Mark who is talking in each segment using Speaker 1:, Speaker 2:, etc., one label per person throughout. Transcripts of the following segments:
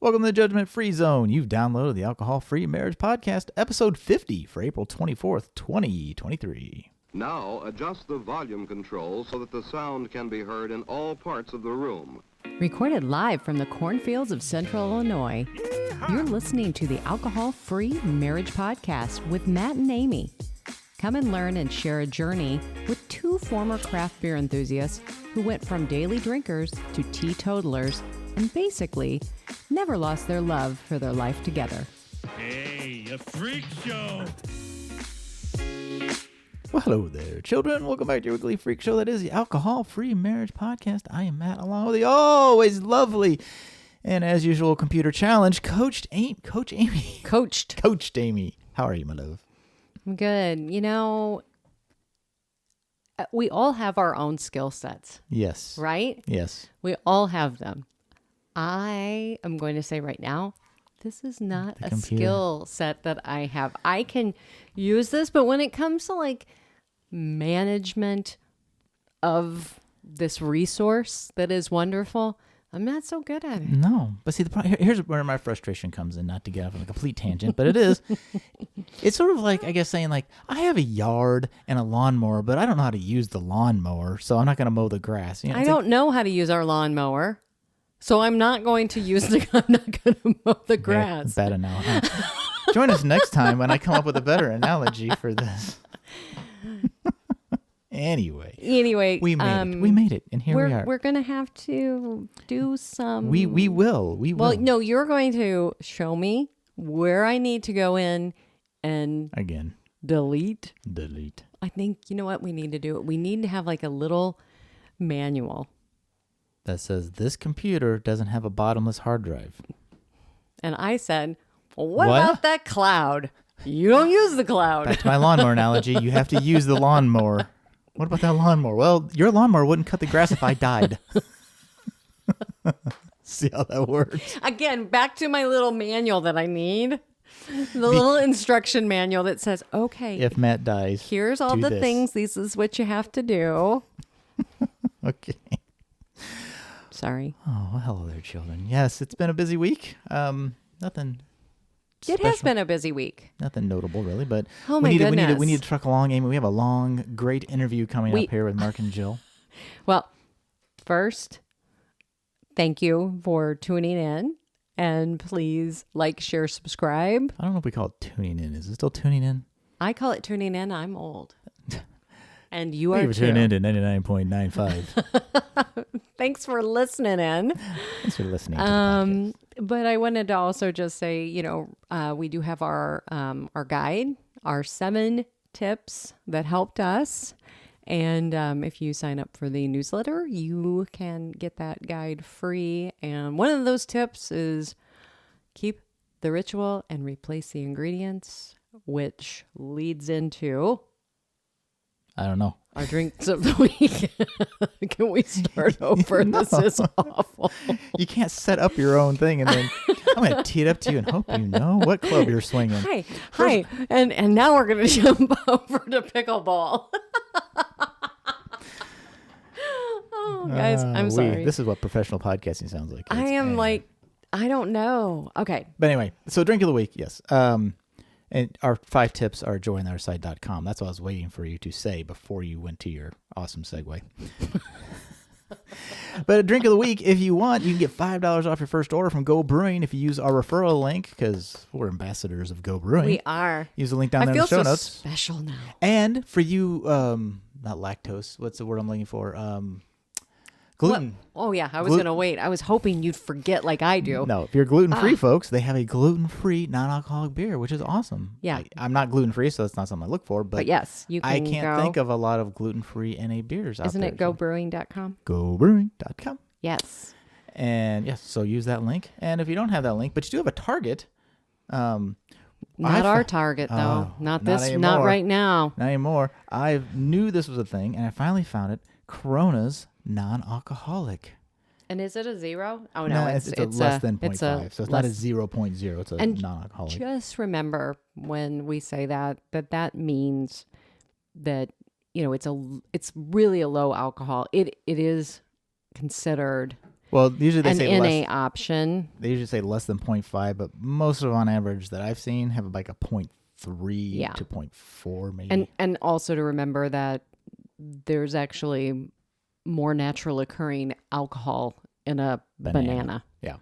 Speaker 1: Welcome to the Judgment Free Zone. You've downloaded the Alcohol-Free Marriage Podcast, episode 50 for April 24th, 2023.
Speaker 2: Now adjust the volume control so that the sound can be heard in all parts of the room.
Speaker 3: Recorded live from the cornfields of Central Illinois, you're listening to the Alcohol-Free Marriage Podcast with Matt and Amy. Come and learn and share a journey with two former craft beer enthusiasts who went from daily drinkers to teetotalers and basically never lost their love for their life together.
Speaker 4: Hey, a freak show!
Speaker 1: Well, hello there, children. Welcome back to your weekly freak show that is the Alcohol-Free Marriage Podcast. I am Matt, along with the always lovely and, as usual, computer challenge, Coach Amy. Coached Amy. How are you, my love?
Speaker 3: I'm good. You know, we all have our own skill sets.
Speaker 1: Yes.
Speaker 3: Right?
Speaker 1: Yes.
Speaker 3: We all have them. I am going to say right now, this is not a skill set that I have. I can use this, but when it comes to like management of this resource that is wonderful, I'm not so good at it.
Speaker 1: No. But see, here's where my frustration comes in, not to get off on a complete tangent, but it is. It's sort of like, I guess, saying like, I have a yard and a lawnmower, but I don't know how to use the lawnmower, so I'm not going to mow the grass. You know,
Speaker 3: I don't know how to use our lawnmower. So I'm not going to I'm not going to mow the grass.
Speaker 1: Bad analogy. Join us next time when I come up with a better analogy for this. Anyway, we made it, and here we are.
Speaker 3: We're going to have to do some.
Speaker 1: We will.
Speaker 3: Well, no, you're going to show me where I need to go in and
Speaker 1: again
Speaker 3: delete.
Speaker 1: I
Speaker 3: think you know what we need to do. We need to have like a little manual
Speaker 1: that says this computer doesn't have a bottomless hard drive.
Speaker 3: And I said, well, what about that cloud? You don't use the cloud.
Speaker 1: Back to my lawnmower analogy, you have to use the lawnmower. What about that lawnmower? Well, your lawnmower wouldn't cut the grass if I died. See how that works?
Speaker 3: Again, back to my little manual that I need. The little instruction manual that says, okay.
Speaker 1: If Matt dies,
Speaker 3: here's all the things. This is what you have to do.
Speaker 1: Okay.
Speaker 3: Sorry.
Speaker 1: Oh, well, hello there, children. Yes, it's been a busy week. Nothing special.
Speaker 3: It has been a busy week.
Speaker 1: Nothing notable, really, but
Speaker 3: goodness.
Speaker 1: we need to truck along, Amy. We have a long, great interview coming up here with Mark and Jill.
Speaker 3: Well, first, thank you for tuning in, and please like, share, subscribe.
Speaker 1: I don't know if we call it tuning in. Is it still tuning in?
Speaker 3: I call it tuning in. I'm old. And you are too.
Speaker 1: Tuning in to 99.95.
Speaker 3: Thanks for listening in.
Speaker 1: Thanks for listening to the podcast.
Speaker 3: But I wanted to also just say, we do have our guide, our 7 tips that helped us. And if you sign up for the newsletter, you can get that guide free. And one of those tips is keep the ritual and replace the ingredients, which leads into...
Speaker 1: I don't know.
Speaker 3: Our drinks of the week. Can we start over? No. This is awful.
Speaker 1: You can't set up your own thing and then I'm going to tee it up to you and hope you know what club you're swinging.
Speaker 3: Hi. And now we're going to jump over to pickleball. Oh, guys, I'm sorry.
Speaker 1: This is what professional podcasting sounds like.
Speaker 3: I don't know. Okay.
Speaker 1: But anyway, so drink of the week, yes. And our 5 tips are joinoursite.com. That's what I was waiting for you to say before you went to your awesome segue. But a drink of the week, if you want, you can get $5 off your first order from Go Brewing if you use our referral link, because we're ambassadors of Go Brewing.
Speaker 3: We are.
Speaker 1: Use the link down there in the show notes.
Speaker 3: Special now.
Speaker 1: And for you, not lactose, what's the word I'm looking for? Gluten.
Speaker 3: What? Oh, yeah. I was going to wait. I was hoping you'd forget like I do.
Speaker 1: No, if you're gluten-free, folks, they have a gluten-free non-alcoholic beer, which is awesome.
Speaker 3: Yeah.
Speaker 1: I'm not gluten-free, so that's not something I look for. But
Speaker 3: yes, you can
Speaker 1: I can't think of a lot of gluten-free NA beers out there.
Speaker 3: Isn't it gobrewing.com?
Speaker 1: Gobrewing.com.
Speaker 3: Yes.
Speaker 1: And yes, so use that link. And if you don't have that link, but you do have a Target.
Speaker 3: Not our Target, though. Not this.
Speaker 1: Anymore.
Speaker 3: Not right now.
Speaker 1: Not anymore. I knew this was a thing, and I finally found it. Corona's non-alcoholic.
Speaker 3: And is it a 0? Oh, no.
Speaker 1: It's a less than 0.5. So it's not a 0.0. It's a non-alcoholic.
Speaker 3: Just remember when we say that means that, it's really a low alcohol. It is considered
Speaker 1: Well, usually they
Speaker 3: an
Speaker 1: say
Speaker 3: NA
Speaker 1: less.
Speaker 3: option.
Speaker 1: They usually say less than 0.5, but most of them on average that I've seen have like a 0.3 to 0.4 maybe.
Speaker 3: And also to remember that there's actually more natural occurring alcohol in a banana.
Speaker 1: Yeah.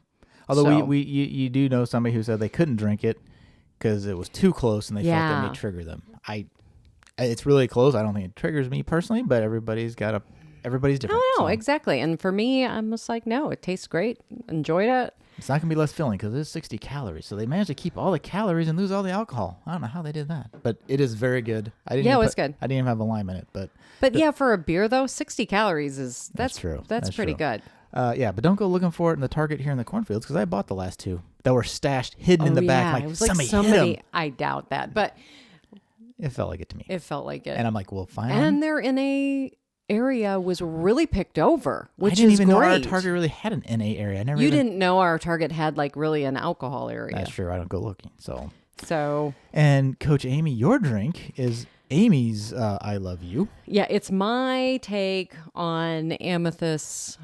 Speaker 1: Although
Speaker 3: So-
Speaker 1: you do know somebody who said they couldn't drink it because it was too close and they felt that may trigger them. It's really close. I don't think it triggers me personally, but everybody's different.
Speaker 3: Oh, no, exactly. And for me, I'm just like, no, it tastes great. Enjoyed it.
Speaker 1: It's not going to be less filling because it's 60 calories. So they managed to keep all the calories and lose all the alcohol. I don't know how they did that, but it is very good.
Speaker 3: It was good.
Speaker 1: I didn't even have a lime in it, but
Speaker 3: yeah, for a beer though, 60 calories that's
Speaker 1: true.
Speaker 3: That's pretty
Speaker 1: true.
Speaker 3: good.
Speaker 1: Yeah, but don't go looking for it in the Target here in the cornfields because I bought the last two that were stashed, hidden in the back. Like,
Speaker 3: it was like
Speaker 1: somebody hid 'em.
Speaker 3: I doubt that, but
Speaker 1: It felt like it to me.
Speaker 3: it felt like it.
Speaker 1: And I'm like, well, fine.
Speaker 3: And their NA area was really picked over, which
Speaker 1: I didn't
Speaker 3: is
Speaker 1: even know our
Speaker 3: great.
Speaker 1: Target really had an NA area. I never
Speaker 3: You
Speaker 1: even...
Speaker 3: didn't know our Target had like really an alcohol area.
Speaker 1: That's true. I don't go looking.
Speaker 3: So
Speaker 1: And Coach Amy, your drink is Amy's I Love You.
Speaker 3: yeah, it's my take on Amethyst's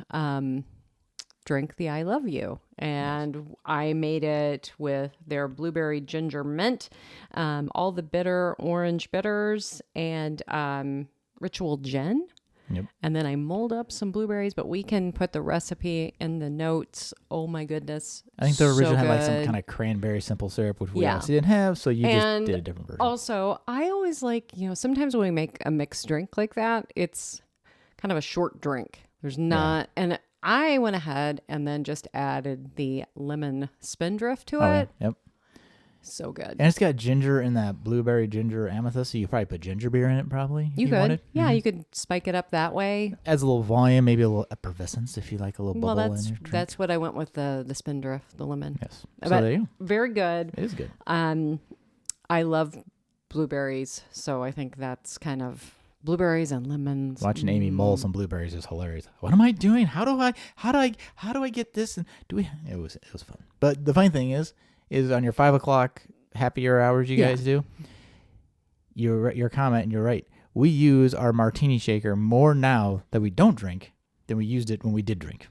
Speaker 3: drink, the I Love You. And I made it with their blueberry ginger mint, all the bitter orange bitters, and ritual gin.
Speaker 1: Yep.
Speaker 3: And then I mold up some blueberries, but we can put the recipe in the notes. Oh my goodness.
Speaker 1: I think the original
Speaker 3: so
Speaker 1: had like some
Speaker 3: good.
Speaker 1: kind of cranberry simple syrup, which we
Speaker 3: Yeah.
Speaker 1: obviously didn't have, so you
Speaker 3: And
Speaker 1: just did a different version.
Speaker 3: Also, I always like, sometimes when we make a mixed drink like that, it's kind of a short drink. There's not, and I went ahead and then just added the lemon spindrift to it.
Speaker 1: Yep.
Speaker 3: So good.
Speaker 1: And it's got ginger in that blueberry ginger amethyst, so you could probably put ginger beer in it probably. if
Speaker 3: You could.
Speaker 1: wanted.
Speaker 3: Yeah, you could spike it up that way.
Speaker 1: Adds a little volume, maybe a little effervescence if you like a little
Speaker 3: Well,
Speaker 1: bubble in your drink.
Speaker 3: that's what I went with the spindrift, the lemon.
Speaker 1: Yes. So
Speaker 3: But
Speaker 1: there you go.
Speaker 3: very good.
Speaker 1: It is good.
Speaker 3: I love blueberries, so I think that's kind of blueberries and lemons.
Speaker 1: Watching Amy mull some blueberries is hilarious. What am I doing? How do I get this? And it was fun. But the funny thing is on your 5 o'clock happier hours you guys do, your comment, and you're right. We use our martini shaker more now that we don't drink than we used it when we did drink,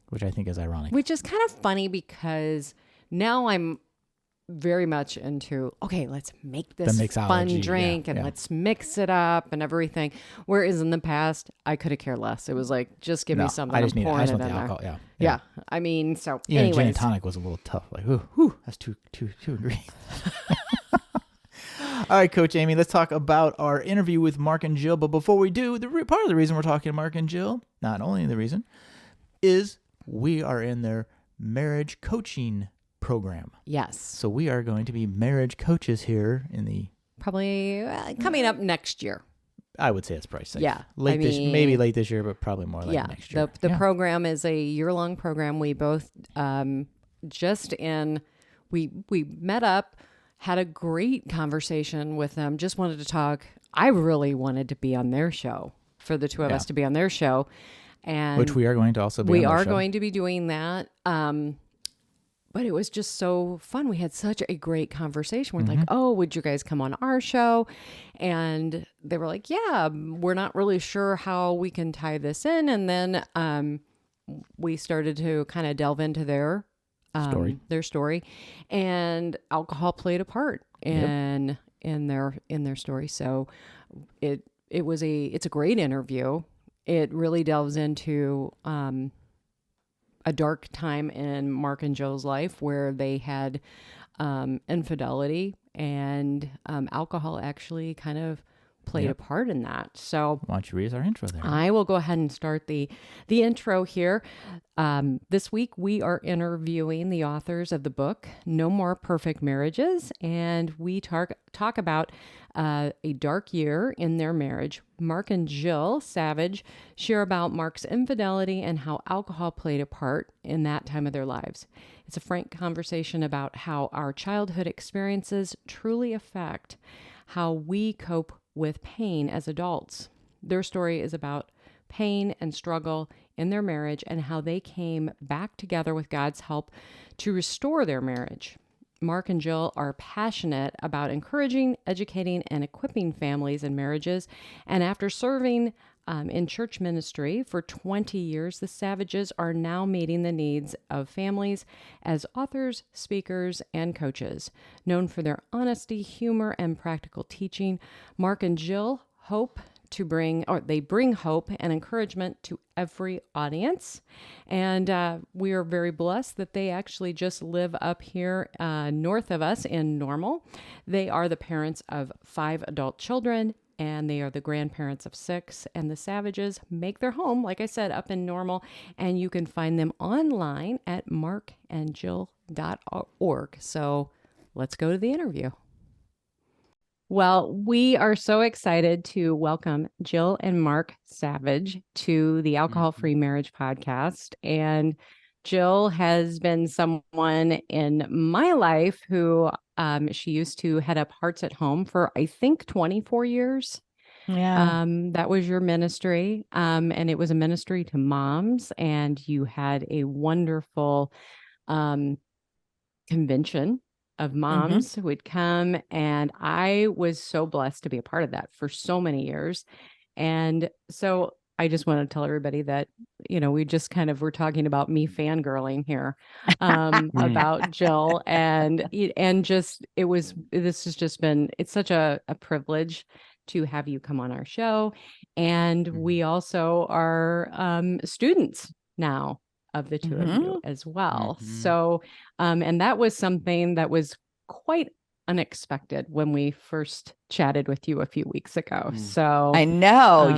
Speaker 1: which I think is ironic.
Speaker 3: Which is kind of funny because now I'm very much into, okay, let's make this fun
Speaker 1: mixology,
Speaker 3: drink and let's mix it up and everything. Whereas in the past, I could have cared less. It was like, just give me something.
Speaker 1: I just
Speaker 3: I'm
Speaker 1: need
Speaker 3: pouring
Speaker 1: I just
Speaker 3: it
Speaker 1: want
Speaker 3: in
Speaker 1: the
Speaker 3: there.
Speaker 1: alcohol.
Speaker 3: Yeah. I mean, so
Speaker 1: Even
Speaker 3: anyways.
Speaker 1: gin and tonic was a little tough. Like, whew, that's too ingredients. All right, Coach Amy, let's talk about our interview with Mark and Jill. But before we do, part of the reason we're talking to Mark and Jill, not only the reason, is we are in their marriage coaching program.
Speaker 3: Yes.
Speaker 1: So we are going to be marriage coaches here in the...
Speaker 3: Probably coming up next year.
Speaker 1: I would say it's probably safe.
Speaker 3: Yeah,
Speaker 1: maybe late this year, but probably more like next year.
Speaker 3: The program is a year-long program. We both we met up, had a great conversation with them, just wanted to talk. I really wanted to be on their show, for the two of us to be on their show. And
Speaker 1: which we are going to also be on
Speaker 3: we
Speaker 1: their
Speaker 3: are
Speaker 1: show.
Speaker 3: going to be doing that. But it was just so fun. We had such a great conversation. We're like, oh, would you guys come on our show? And they were like, yeah, we're not really sure how we can tie this in. And then we started to kind of delve into their story, and alcohol played a part in their story. So it's a great interview. It really delves into a dark time in Mark and Jill's life where they had infidelity, and alcohol actually kind of played a part in that. So
Speaker 1: why don't you read our intro there?
Speaker 3: I will go ahead and start the intro here. This week we are interviewing the authors of the book No More Perfect Marriages, and we talk about a dark year in their marriage. Mark and Jill Savage share about Mark's infidelity and how alcohol played a part in that time of their lives. It's a frank conversation about how our childhood experiences truly affect how we cope with pain as adults. Their story is about pain and struggle in their marriage and how they came back together with God's help to restore their marriage. Mark and Jill are passionate about encouraging, educating, and equipping families and marriages. And after serving in church ministry for 20 years, the Savages are now meeting the needs of families as authors, speakers, and coaches. Known for their honesty, humor, and practical teaching, Mark and Jill they bring hope and encouragement to every audience. And we are very blessed that they actually just live up here north of us in Normal. They are the parents of 5 adult children, and they are the grandparents of 6. And the Savages make their home, like I said, up in Normal. And you can find them online at markandjill.org. So let's go to the interview. Well, we are so excited to welcome Jill and Mark Savage to the Alcohol-Free Marriage Podcast. And Jill has been someone in my life who she used to head up Hearts at Home for, I think, 24 years.
Speaker 5: Yeah.
Speaker 3: That was your ministry. And it was a ministry to moms. And you had a wonderful convention of moms who would come. And I was so blessed to be a part of that for so many years. And so I just want to tell everybody that, we just we're talking about me fangirling here about Jill it's such a privilege to have you come on our show. And we also are students now of the two of you as well. So, and that was something that was quite unexpected when we first chatted with you a few weeks ago. So
Speaker 5: I know.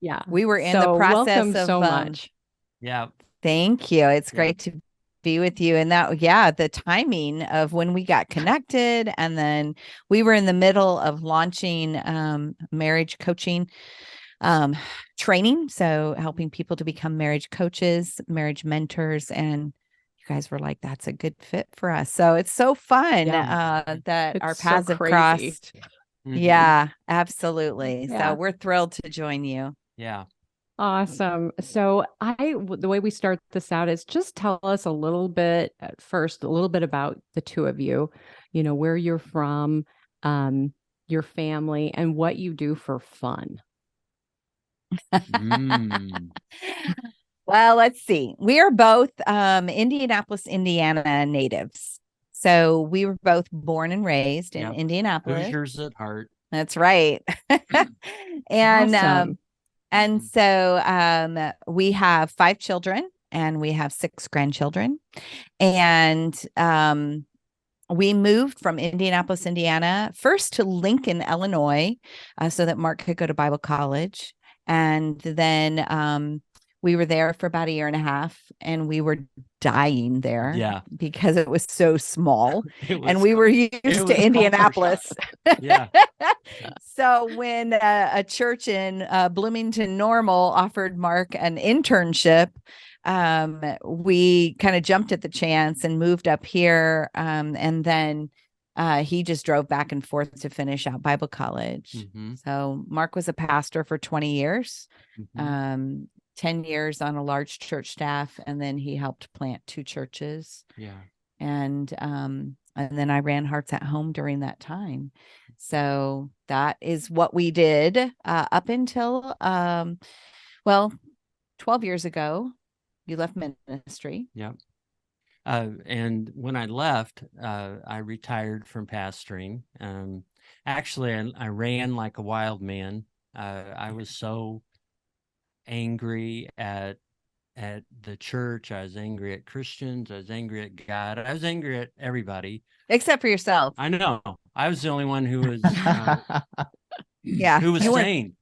Speaker 5: Yeah. We were in the process
Speaker 3: welcome
Speaker 5: of
Speaker 3: so much.
Speaker 6: Yeah.
Speaker 5: Thank you. It's great to be with you. And that, the timing of when we got connected, and then we were in the middle of launching marriage coaching training. So helping people to become marriage coaches, marriage mentors, and you guys were like, that's a good fit for us. So it's so fun that our paths have crossed. Yeah, absolutely. So we're thrilled to join you.
Speaker 6: Yeah.
Speaker 3: Awesome. So the way we start this out is just tell us a little bit about the two of you, where you're from, your family, and what you do for fun.
Speaker 5: Well, let's see. We are both Indianapolis, Indiana natives. So we were both born and raised in Indianapolis.
Speaker 6: Hoosiers at heart.
Speaker 5: That's right. And
Speaker 3: awesome.
Speaker 5: And so we have 5 children and we have 6 grandchildren. And we moved from Indianapolis, Indiana, first to Lincoln, Illinois, so that Mark could go to Bible college. And then we were there for about 1.5 years, and we were dying there because it was so small. And we were used to Indianapolis. So when a church in Bloomington Normal offered Mark an internship, we kind of jumped at the chance and moved up here. And then he just drove back and forth to finish out Bible college. So Mark was a pastor for 20 years, 10 years on a large church staff. And then he helped plant 2 churches. And then I ran Hearts at Home during that time. So that is what we did up until, 12 years ago, you left ministry.
Speaker 6: And when I left, I retired from pastoring. Actually, I ran like a wild man. I was so angry at the church. I was angry at Christians. I was angry at God. I was angry at everybody.
Speaker 5: Except for yourself.
Speaker 6: I know. I was the only one who was who was sane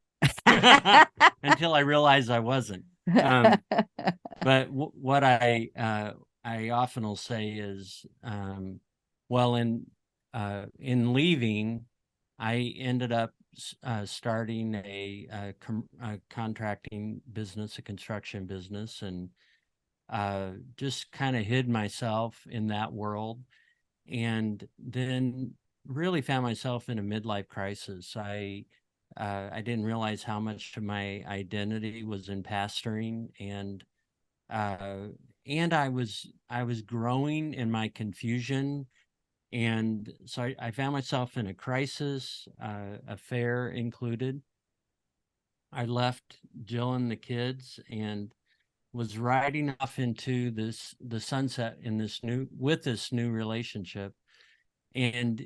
Speaker 6: until I realized I wasn't. But what I often will say is, in leaving, I ended up starting a contracting business, a construction business, and just kind of hid myself in that world, and then really found myself in a midlife crisis. I didn't realize how much of my identity was in pastoring, and I was growing in my confusion. And so I found myself in a crisis, affair included. I left Jill and the kids and was riding off into the sunset in this new relationship, and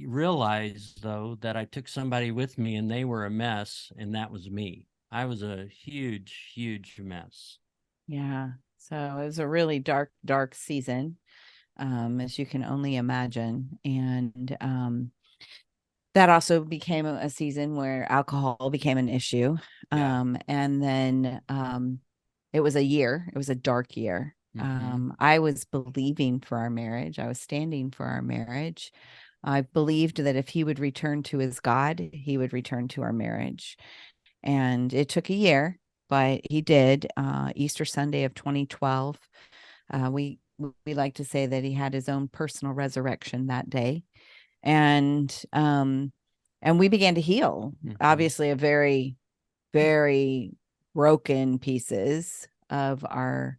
Speaker 6: realized though that I took somebody with me and they were a mess, and that was me. I was a huge mess.
Speaker 5: Yeah. So it was a really dark season, as you can only imagine. And that also became a season where alcohol became an issue.
Speaker 6: Yeah.
Speaker 5: And then it was a dark year.
Speaker 6: Mhm.
Speaker 5: I was believing for our marriage. I was standing for our marriage. I believed that if he would return to his God, he would return to our marriage. And it took a year, but he did. Easter Sunday of 2012. We like to say that he had his own personal resurrection that day, and we began to heal.
Speaker 6: Mhm.
Speaker 5: Obviously, a very broken pieces of our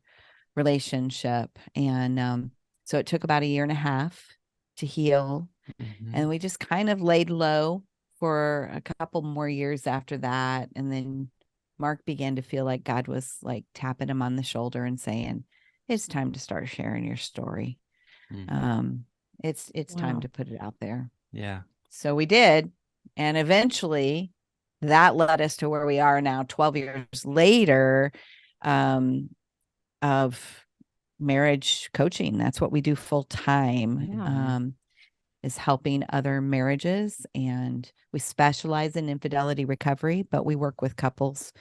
Speaker 5: relationship, and so it took about a year and a half to heal,
Speaker 6: Mhm.
Speaker 5: and we just kind of laid low for a couple more years after that, and then Mark began to feel like God was like tapping him on the shoulder and saying, "It's time to start sharing your story.
Speaker 6: Mhm.
Speaker 5: It's time
Speaker 3: Wow.
Speaker 5: to put it out there."
Speaker 6: Yeah.
Speaker 5: So we did, and eventually that led us to where we are now, 12 years later, of marriage coaching. That's what we do full time.
Speaker 3: Yeah.
Speaker 5: Is helping other marriages, and we specialize in infidelity recovery, but we work with couples,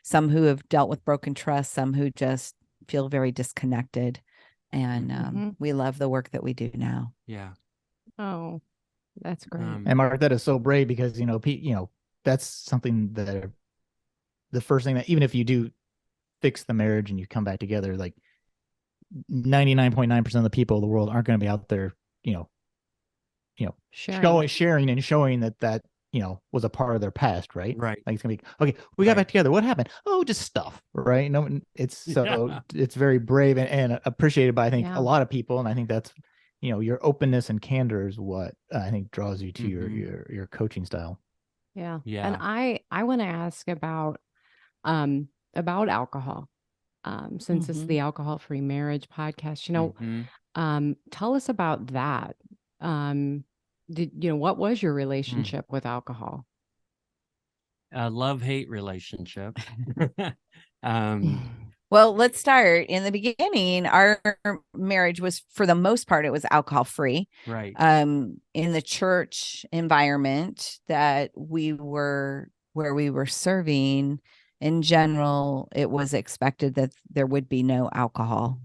Speaker 5: some who have dealt with broken trust, some who just feel very disconnected, and
Speaker 3: Mhm.
Speaker 5: we love the work that we do now.
Speaker 6: Yeah.
Speaker 3: Oh, that's great.
Speaker 1: And Mark, that is so brave because that's something that the first thing that, even if you do fix the marriage and you come back together, like 99.9% of the people of the world aren't going to be out there,
Speaker 3: Sharing.
Speaker 1: sharing and showing that was a part of their past, right?
Speaker 6: Right.
Speaker 1: Like it's gonna be okay. We got
Speaker 6: Right.
Speaker 1: back together. What happened? Oh, just stuff, right? No, it's
Speaker 6: Yeah.
Speaker 1: it's very brave and appreciated by I think
Speaker 3: Yeah.
Speaker 1: a lot of people, and I think that's your openness and candor is what I think draws you to
Speaker 6: Mhm.
Speaker 1: your coaching style.
Speaker 3: Yeah.
Speaker 6: Yeah.
Speaker 3: And I want to ask about alcohol. Since it's
Speaker 5: Mhm.
Speaker 3: the Alcohol Free Marriage podcast,
Speaker 6: Mhm.
Speaker 3: tell us about that. What was your
Speaker 6: Mm.
Speaker 3: relationship with alcohol?
Speaker 6: A love-hate relationship. um,
Speaker 5: Well, let's start in the beginning. Our marriage was, for the most part, it was alcohol free.
Speaker 6: right.
Speaker 5: In the church environment that where we were serving, in general, it was expected that there would be no alcohol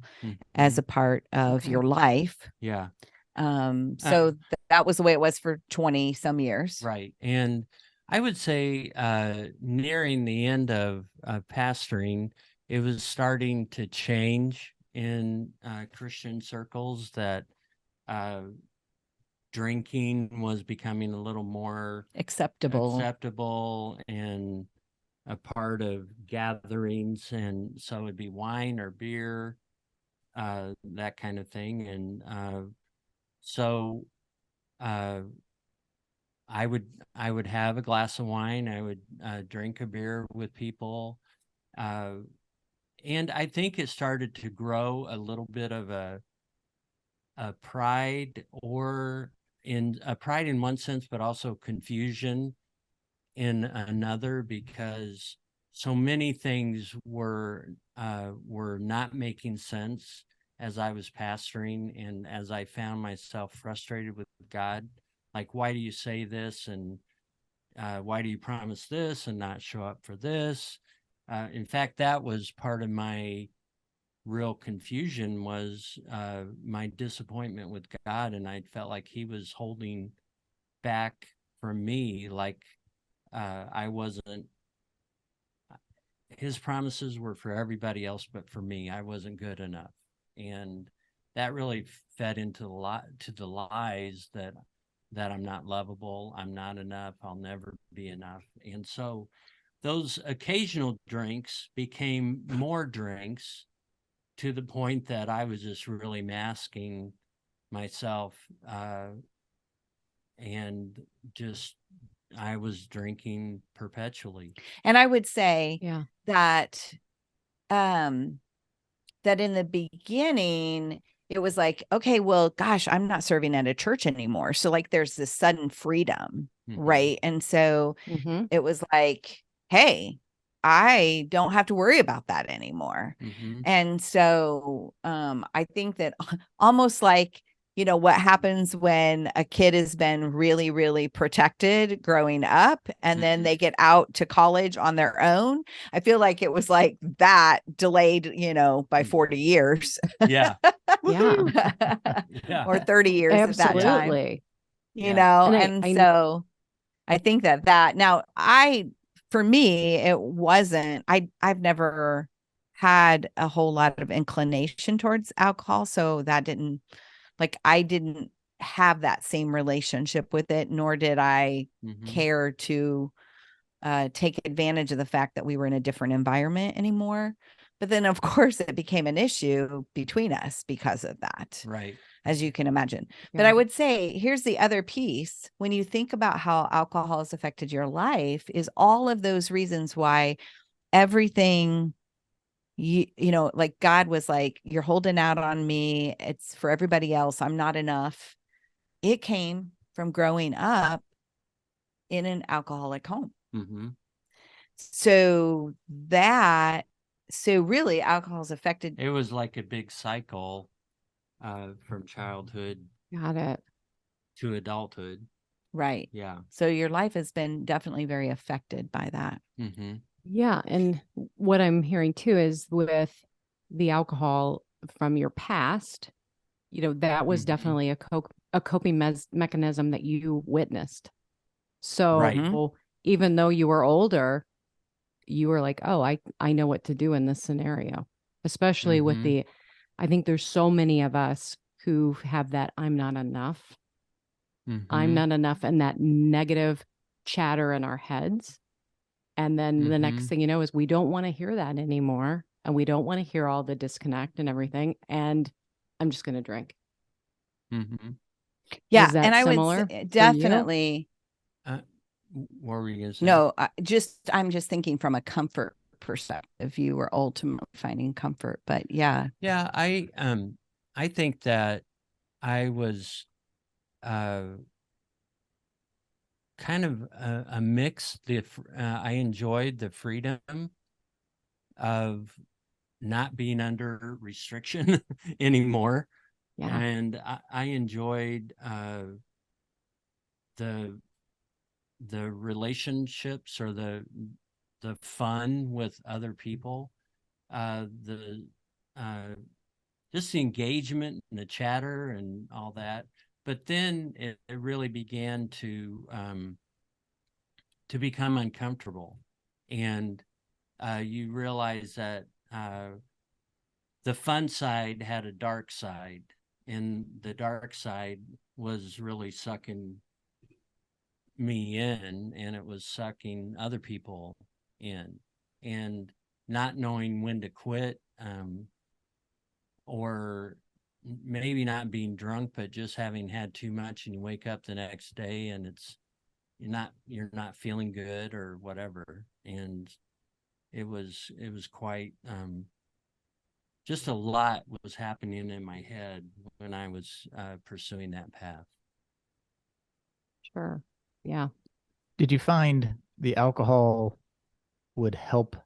Speaker 5: as a
Speaker 6: Mhm.
Speaker 5: part of
Speaker 3: Okay.
Speaker 5: your life.
Speaker 6: Yeah.
Speaker 5: So that was the way it was for 20 some years.
Speaker 6: Right. And I would say nearing the end of pastoring, it was starting to change in Christian circles that uh, drinking was becoming a little more
Speaker 5: Acceptable.
Speaker 6: acceptable and a part of gatherings. And so it'd be wine or beer, that kind of thing. And so uh, I would have a glass of wine. I would drink a beer with people, uh, and I think it started to grow a little bit of a pride, or in a pride in one sense, but also confusion in another, because so many things were not making sense as I was pastoring, and as I found myself frustrated with God, like, why do you say this, and why do you promise this and not show up for this? In fact, that was part of my real confusion, was my disappointment with God, and I felt like he was holding back from me, like I wasn't. His promises were for everybody else, but for me, I wasn't good enough, and that really fed into the lies that I'm not lovable, I'm not enough, I'll never be enough. And so those occasional drinks became more drinks, to the point that I was just really masking myself, and just I was drinking perpetually.
Speaker 5: And I would say
Speaker 3: Yeah.
Speaker 5: that that in the beginning it was like, okay, well, gosh, I'm not serving at a church anymore. So like there's this sudden freedom, right? And so
Speaker 3: Mm-hmm.
Speaker 5: it was like, hey, I don't have to worry about that anymore.
Speaker 6: Mm-hmm.
Speaker 5: And so I think that almost like, you know, what happens when a kid has been really, really protected growing up and then they get out to college on their own. I feel like it was like that delayed, you know, by 40 years
Speaker 6: Yeah.
Speaker 3: Yeah.
Speaker 6: Yeah.
Speaker 5: or 30 years at that time,
Speaker 3: Absolutely.
Speaker 5: you
Speaker 6: Yeah.
Speaker 5: know?
Speaker 3: And
Speaker 5: And so I think that now for me, it wasn't, I've never had a whole lot of inclination towards alcohol. So that didn't, like, I didn't have that same relationship with it, nor did I care to take advantage of the fact that we were in a different environment anymore. But then, of course, it became an issue between us because of that,
Speaker 6: Right.
Speaker 5: as you can imagine. But
Speaker 3: Yeah.
Speaker 5: I would say, here's the other piece. When you think about how alcohol has affected your life, is all of those reasons why everything, you know, like God was like, you're holding out on me. It's for everybody else. I'm not enough. It came from growing up in an alcoholic home.
Speaker 6: Mm-hmm.
Speaker 5: So really alcohol's affected.
Speaker 6: It was like a big cycle from childhood
Speaker 3: Got it.
Speaker 6: to adulthood.
Speaker 5: Right.
Speaker 6: Yeah.
Speaker 5: So your life has been definitely very affected by that.
Speaker 6: Mm-hmm.
Speaker 3: Yeah. And what I'm hearing too is with the alcohol from your past, you know, that was definitely a coping mechanism that you witnessed. So
Speaker 6: Right.
Speaker 3: even though you were older, you were like, oh, I know what to do in this scenario, especially with I think there's so many of us who have that I'm not enough. I'm not enough, and that negative chatter in our heads. And then the next thing you know is we don't want to hear that anymore. And we don't want to hear all the disconnect and everything. And I'm just going to drink.
Speaker 6: Mm-hmm.
Speaker 5: Yeah.
Speaker 3: Was that
Speaker 5: And I would
Speaker 3: similar
Speaker 5: say
Speaker 3: for you?
Speaker 5: definitely.
Speaker 6: What were you going to say?
Speaker 5: No, I'm just thinking from a comfort perspective. You were ultimately finding comfort, but yeah.
Speaker 6: Yeah, I think that I was kind of a mix. I enjoyed the freedom of not being under restriction anymore,
Speaker 3: Yeah.
Speaker 6: and I enjoyed the relationships or the fun with other people, the just the engagement and the chatter and all that. But then it really began to become uncomfortable, and you realize that the fun side had a dark side, and the dark side was really sucking me in, and it was sucking other people in, and not knowing when to quit, or maybe not being drunk, but just having had too much, and you wake up the next day and you're not feeling good or whatever. And it was quite just a lot was happening in my head when I was pursuing that path.
Speaker 3: Sure. Yeah.
Speaker 1: Did you find the alcohol would help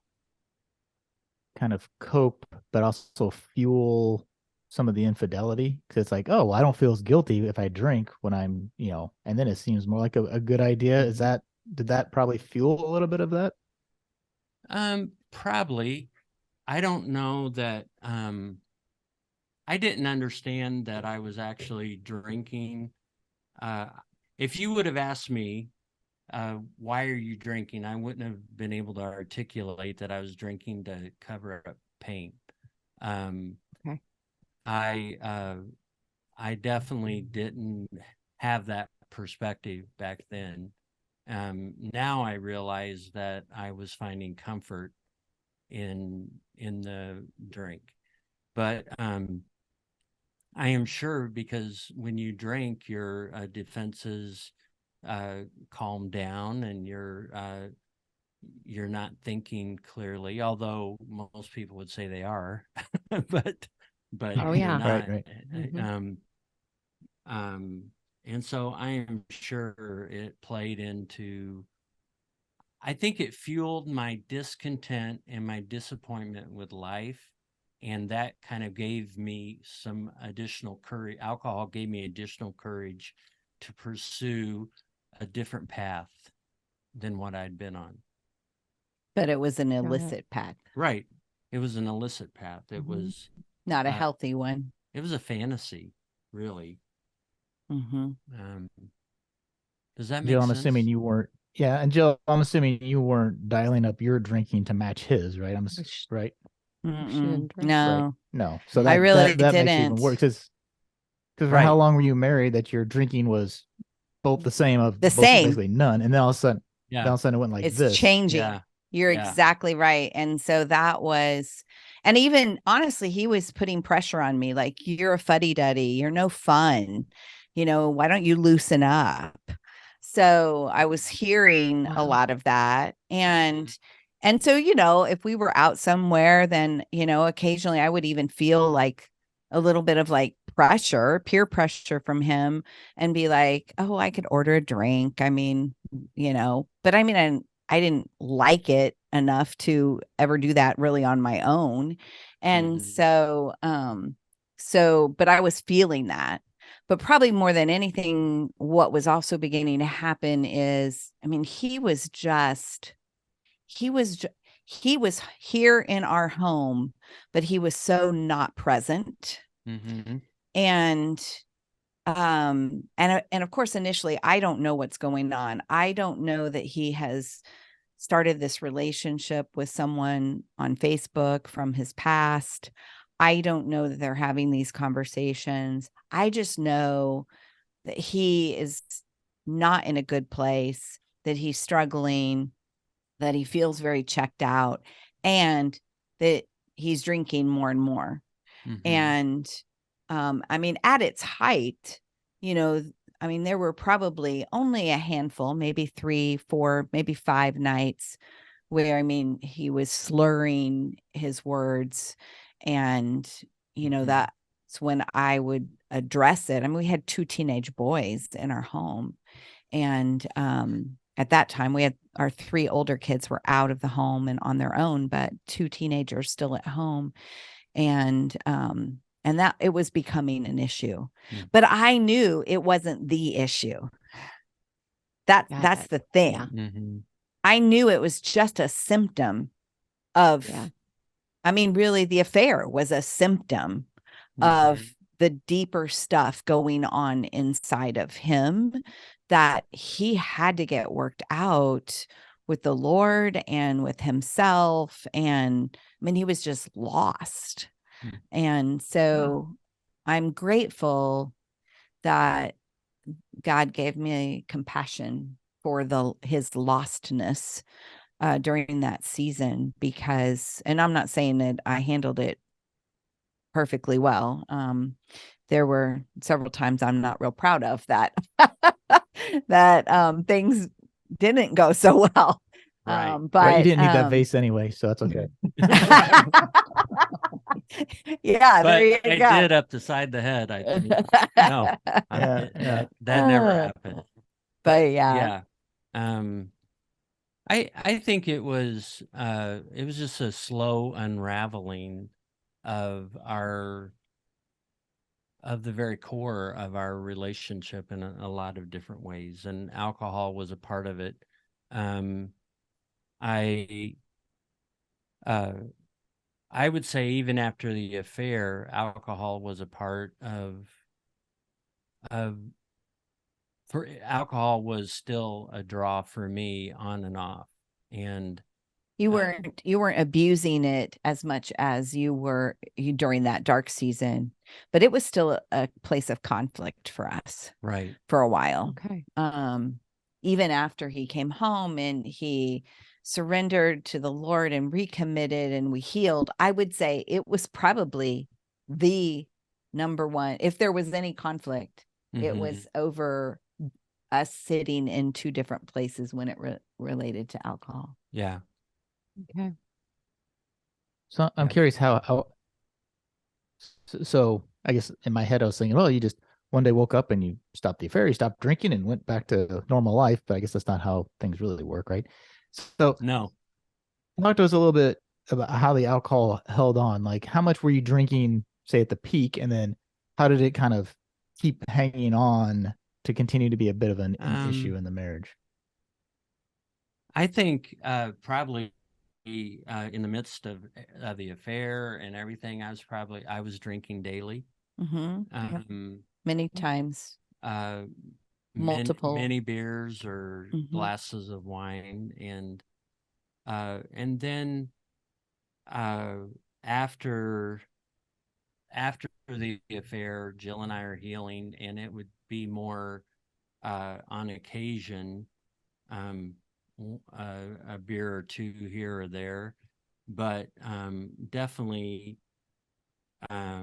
Speaker 1: kind of cope, but also fuel some of the infidelity? Because it's like, oh, well, I don't feel as guilty if I drink when I'm, you know, and then it seems more like a good idea. Did that probably fuel a little bit of that?
Speaker 6: Probably. I don't know that. I didn't understand that I was actually drinking. If you would have asked me, why are you drinking? I wouldn't have been able to articulate that I was drinking to cover up pain.
Speaker 3: Okay.
Speaker 6: I definitely didn't have that perspective back then. Now I realize that I was finding comfort in the drink, but I am sure because when you drink, your defenses calmed down and you're not thinking clearly, although most people would say they are, but
Speaker 3: Oh,
Speaker 6: you're
Speaker 3: yeah.
Speaker 6: not.
Speaker 1: Right.
Speaker 6: And so I am sure it played into, I think it fueled my discontent and my disappointment with life. And that kind of gave me some additional courage. Alcohol gave me additional courage to pursue a different path than what I'd been on.
Speaker 5: But it was an
Speaker 3: it.
Speaker 5: illicit path,
Speaker 6: Right. It was an illicit path. It
Speaker 5: Mhm.
Speaker 6: was,
Speaker 5: not a
Speaker 6: Uh,
Speaker 5: healthy one.
Speaker 6: it was a fantasy, really.
Speaker 5: Mm-hmm.
Speaker 6: Does that make
Speaker 1: Jill, I'm
Speaker 6: sense?
Speaker 1: assuming you weren't. Yeah, and Jill, I'm assuming you weren't dialing up your drinking to match his, right? Right.
Speaker 3: She didn't drink.
Speaker 5: No,
Speaker 1: No, so
Speaker 5: I
Speaker 1: that
Speaker 5: really
Speaker 1: that makes it even
Speaker 5: didn't.
Speaker 1: worse because for
Speaker 6: Right.
Speaker 1: how long were you married that your drinking was both the same of
Speaker 5: The
Speaker 1: both
Speaker 5: same.
Speaker 1: basically none, and then all of a sudden,
Speaker 6: Yeah.
Speaker 1: it went like
Speaker 5: It's
Speaker 1: this.
Speaker 5: changing.
Speaker 6: Yeah.
Speaker 5: You're
Speaker 6: Yeah.
Speaker 5: exactly right. And so that was, and even honestly, he was putting pressure on me, like, you're a fuddy-duddy, you're no fun, why don't you loosen up? So I was hearing a
Speaker 3: Wow.
Speaker 5: lot of that. And so, if we were out somewhere, then, occasionally I would even feel like a little bit of like pressure, peer pressure from him, and be like, oh, I could order a drink. I mean, but I mean, I didn't like it enough to ever do that really on my own. And
Speaker 6: Mhm.
Speaker 5: but I was feeling that. But probably more than anything, what was also beginning to happen is, I mean, he was here in our home, but he was so not present.
Speaker 6: Mhm.
Speaker 5: And and of course, initially, I don't know what's going on. I don't know that he has started this relationship with someone on Facebook from his past. I don't know that they're having these conversations. I just know that he is not in a good place, that he's struggling, that he feels very checked out, and that he's drinking more and more.
Speaker 6: Mhm.
Speaker 5: And I mean, at its height, I mean, there were probably only a handful, maybe 3, 4, maybe 5 nights where, I mean, he was slurring his words. And,
Speaker 6: Mhm.
Speaker 5: that's when I would address it. I mean, we had 2 teenage boys in our home. And at that time, we had our 3 older kids were out of the home and on their own, but 2 teenagers still at home. And that it was becoming an issue.
Speaker 6: Mm.
Speaker 5: But I knew it wasn't the issue. That's the thing.
Speaker 3: Yeah.
Speaker 6: Mhm.
Speaker 5: I knew it was just a symptom of,
Speaker 3: Yeah.
Speaker 5: I mean, really, the affair was a symptom
Speaker 6: Mhm.
Speaker 5: of the deeper stuff going on inside of him that he had to get worked out with the Lord and with himself. And I mean, he was just lost.
Speaker 6: Mm.
Speaker 5: And so I'm grateful that God gave me compassion for his lostness during that season, because, and I'm not saying that I handled it perfectly well. There were several times I'm not real proud of that, that things didn't go so well.
Speaker 6: Right.
Speaker 5: But
Speaker 1: Right, you didn't need that vase anyway, so that's okay.
Speaker 5: Yeah,
Speaker 6: But
Speaker 5: there you
Speaker 6: I
Speaker 5: go.
Speaker 6: did up the side of the head, I think. No, that never happened.
Speaker 5: But yeah.
Speaker 6: Yeah. I think it was just a slow unraveling of the very core of our relationship in a lot of different ways, and alcohol was a part of it. I would say even after the affair, alcohol was a part alcohol was still a draw for me on and off. And
Speaker 5: You weren't abusing it as much as you were during that dark season, but it was still a place of conflict for us.
Speaker 6: Right.
Speaker 5: For a while.
Speaker 3: Okay.
Speaker 5: Even after he came home and he surrendered to the Lord and recommitted and we healed, I would say it was probably the number one. If there was any conflict, it
Speaker 6: Mhm.
Speaker 5: was over us sitting in two different places when it related to alcohol.
Speaker 6: Yeah.
Speaker 3: Okay.
Speaker 1: So I'm
Speaker 6: Yeah.
Speaker 1: curious so I guess in my head I was thinking, well, you just one day woke up and you stopped the affair, you stopped drinking and went back to normal life, but I guess that's not how things really work, right? So
Speaker 6: No.
Speaker 1: talk to us a little bit about how the alcohol held on. Like, how much were you drinking, say, at the peak, and then how did it kind of keep hanging on to continue to be a bit of an issue in the marriage?
Speaker 6: I think probably in the midst of the affair and everything, I was drinking daily.
Speaker 5: Mm-hmm. Many times.
Speaker 3: Multiple.
Speaker 6: Many beers or
Speaker 5: Mm-hmm.
Speaker 6: glasses of wine, and then after the affair, Jill and I are healing, and it would be more on occasion, a beer or two here or there, but definitely I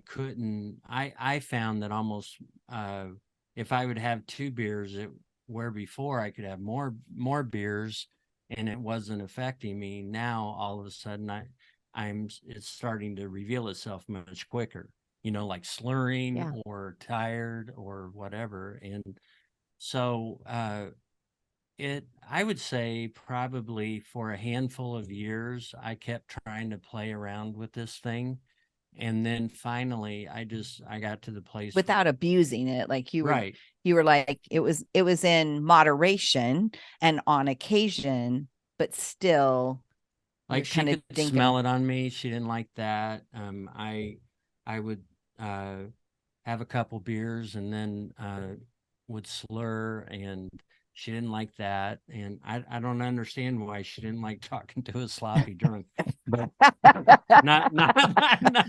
Speaker 6: couldn't. I found that almost if I would have two beers, where before I could have more beers and it wasn't affecting me. Now all of a sudden it's starting to reveal itself much quicker. Like slurring or tired or whatever. And so I would say probably for a handful of years, I kept trying to play around with this thing. And then finally I got to the place
Speaker 5: without abusing it. Like you were,
Speaker 6: right.
Speaker 5: You were like, it was in moderation and on occasion, but still
Speaker 6: like she could smell it on me. She didn't like that. I would have a couple beers and then would slur, and she didn't like that. And I don't understand why she didn't like talking to a sloppy drunk. But not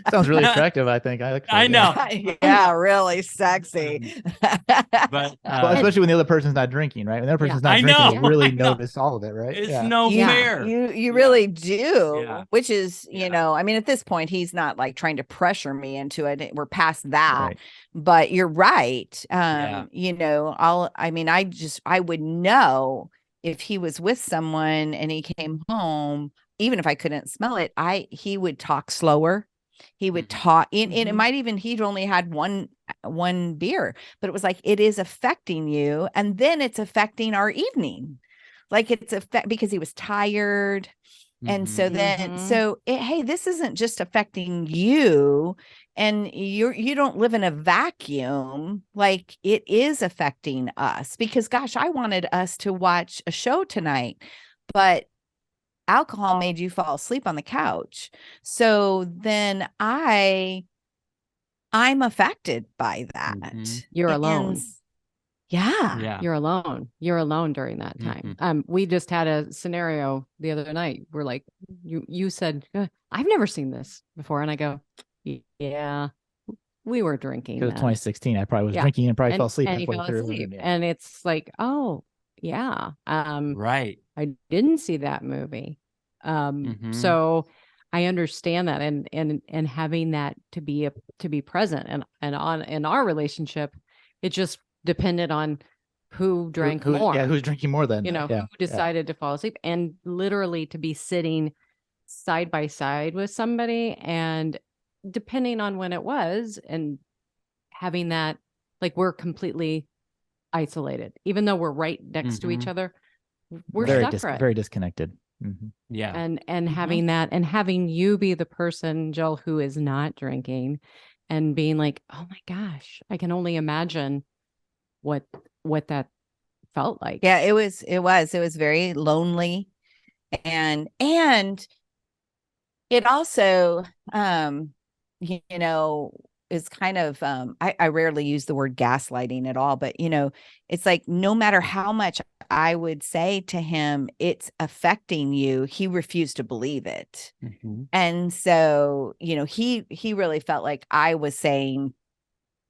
Speaker 1: sounds really attractive, I think.
Speaker 6: I know.
Speaker 5: Yeah, really sexy.
Speaker 6: But
Speaker 1: well, especially when the other person's not drinking, right? When the other person's not drinking, you really notice all of it, right?
Speaker 6: It's no fair.
Speaker 5: You really do, which is, I mean, at this point, he's not like trying to pressure me into it. We're past that. Right. But you're right. I would know if he was with someone and he came home, even if I couldn't smell it, he would talk slower. He would talk, and it might even, he'd only had one beer, but it was like, it is affecting you. And then it's affecting our evening. Like it's because he was tired. And so then, hey, this isn't just affecting you, and you don't live in a vacuum. Like it is affecting us, because gosh, I wanted us to watch a show tonight, but alcohol made you fall asleep on the couch. So then I'm affected by that.
Speaker 3: You're alone.
Speaker 5: Yeah.
Speaker 3: You're alone. You're alone during that time. We just had a scenario the other night. We're like, you said, I've never seen this before. And I go, yeah, we were drinking.
Speaker 1: It was 2016. I probably was drinking and probably fell asleep.
Speaker 3: And he fell asleep. And it's like, oh yeah.
Speaker 6: Right.
Speaker 3: I didn't see that movie. So I understand that, and having that to be present and on in our relationship, it just depended on who drank more.
Speaker 1: Yeah, who's drinking more then?
Speaker 3: Who decided to fall asleep, and literally to be sitting side by side with somebody, and depending on when it was, and having that, like, we're completely isolated, even though we're right next to each other. We're separate,
Speaker 1: very disconnected.
Speaker 6: Yeah.
Speaker 3: And having that, and having you be the person, Jill, who is not drinking, and being like, oh my gosh, I can only imagine what that felt like.
Speaker 5: Yeah, it was very lonely. And it also, is kind of, I rarely use the word gaslighting at all, but it's like, no matter how much I would say to him, it's affecting you, he refused to believe it. And so, he really felt like I was saying,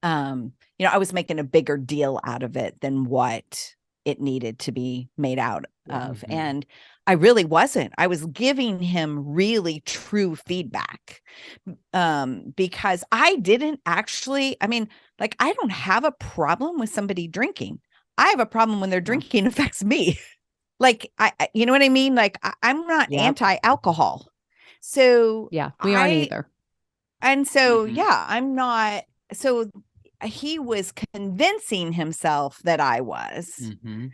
Speaker 5: I was making a bigger deal out of it than what it needed to be made out of. And I really wasn't. I was giving him really true feedback, because I didn't actually, I mean, like, I don't have a problem with somebody drinking. I have a problem when their drinking affects me. Like, you know what I mean? Like, I'm not
Speaker 3: Yep.
Speaker 5: anti-alcohol. So
Speaker 3: Yeah, we aren't either.
Speaker 5: And so,
Speaker 6: Mhm.
Speaker 5: yeah, I'm not. So he was convincing himself that I was.
Speaker 6: Mm-hmm.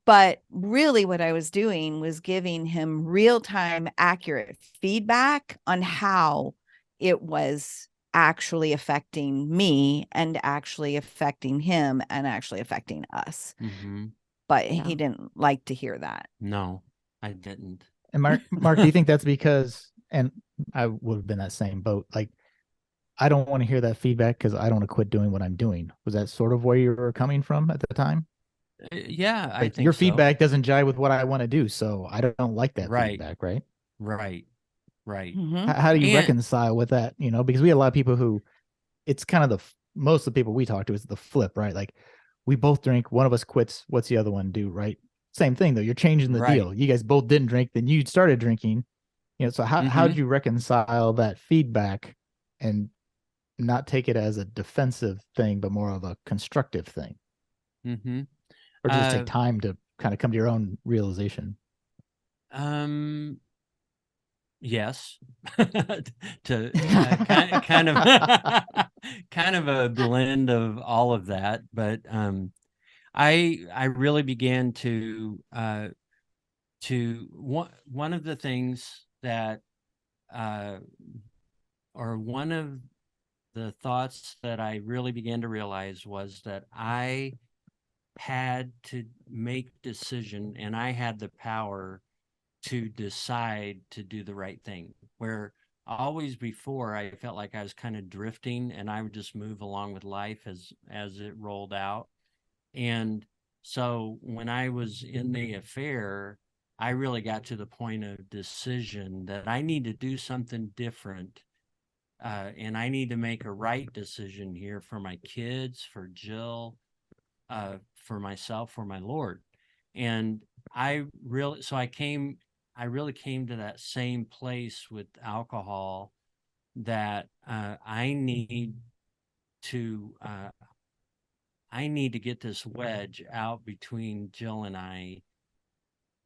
Speaker 5: But really, what I was doing was giving him real-time, accurate feedback on how it was actually affecting me and actually affecting him and actually affecting us.
Speaker 6: Mm-hmm.
Speaker 5: But
Speaker 3: Yeah.
Speaker 5: he didn't like to hear that.
Speaker 6: No, I didn't.
Speaker 1: And Mark, do you think that's because, and I would have been that same boat, like, I don't want to hear that feedback because I don't want to quit doing what I'm doing. Was that sort of where you were coming from at the time?
Speaker 6: Yeah, I
Speaker 1: Like,
Speaker 6: think
Speaker 1: your
Speaker 6: so.
Speaker 1: feedback doesn't jive with what I want to do, so I don't like that
Speaker 6: Right.
Speaker 1: feedback, right?
Speaker 6: Right. Right.
Speaker 5: Mhm.
Speaker 1: How do you
Speaker 6: And-
Speaker 1: reconcile with that? You know, because we have a lot of people who, it's kind of most of the people we talk to is the flip, right? Like, we both drink, one of us quits, what's the other one do, right? Same thing though. You're changing the
Speaker 6: Right.
Speaker 1: deal. You guys both didn't drink, then you started drinking. You know, so how did you reconcile that feedback and not take it as a defensive thing, but more of a constructive thing?
Speaker 6: Mm-hmm.
Speaker 1: Or does it take time to kind of come to your own realization?
Speaker 6: Yes. To kind of kind of a blend of all of that, but I really began to one of the things that or one of the thoughts that I really began to realize was that I had to make decision, and I had the power to decide to do the right thing. Where always before I felt like I was kind of drifting and I would just move along with life as it rolled out. And so when I was in the affair, I really got to the point of decision that I need to do something different. And I need to make a right decision here for my kids, for Jill, for myself, for my Lord. And I really came to that same place with alcohol, that I need to get this wedge out between Jill and I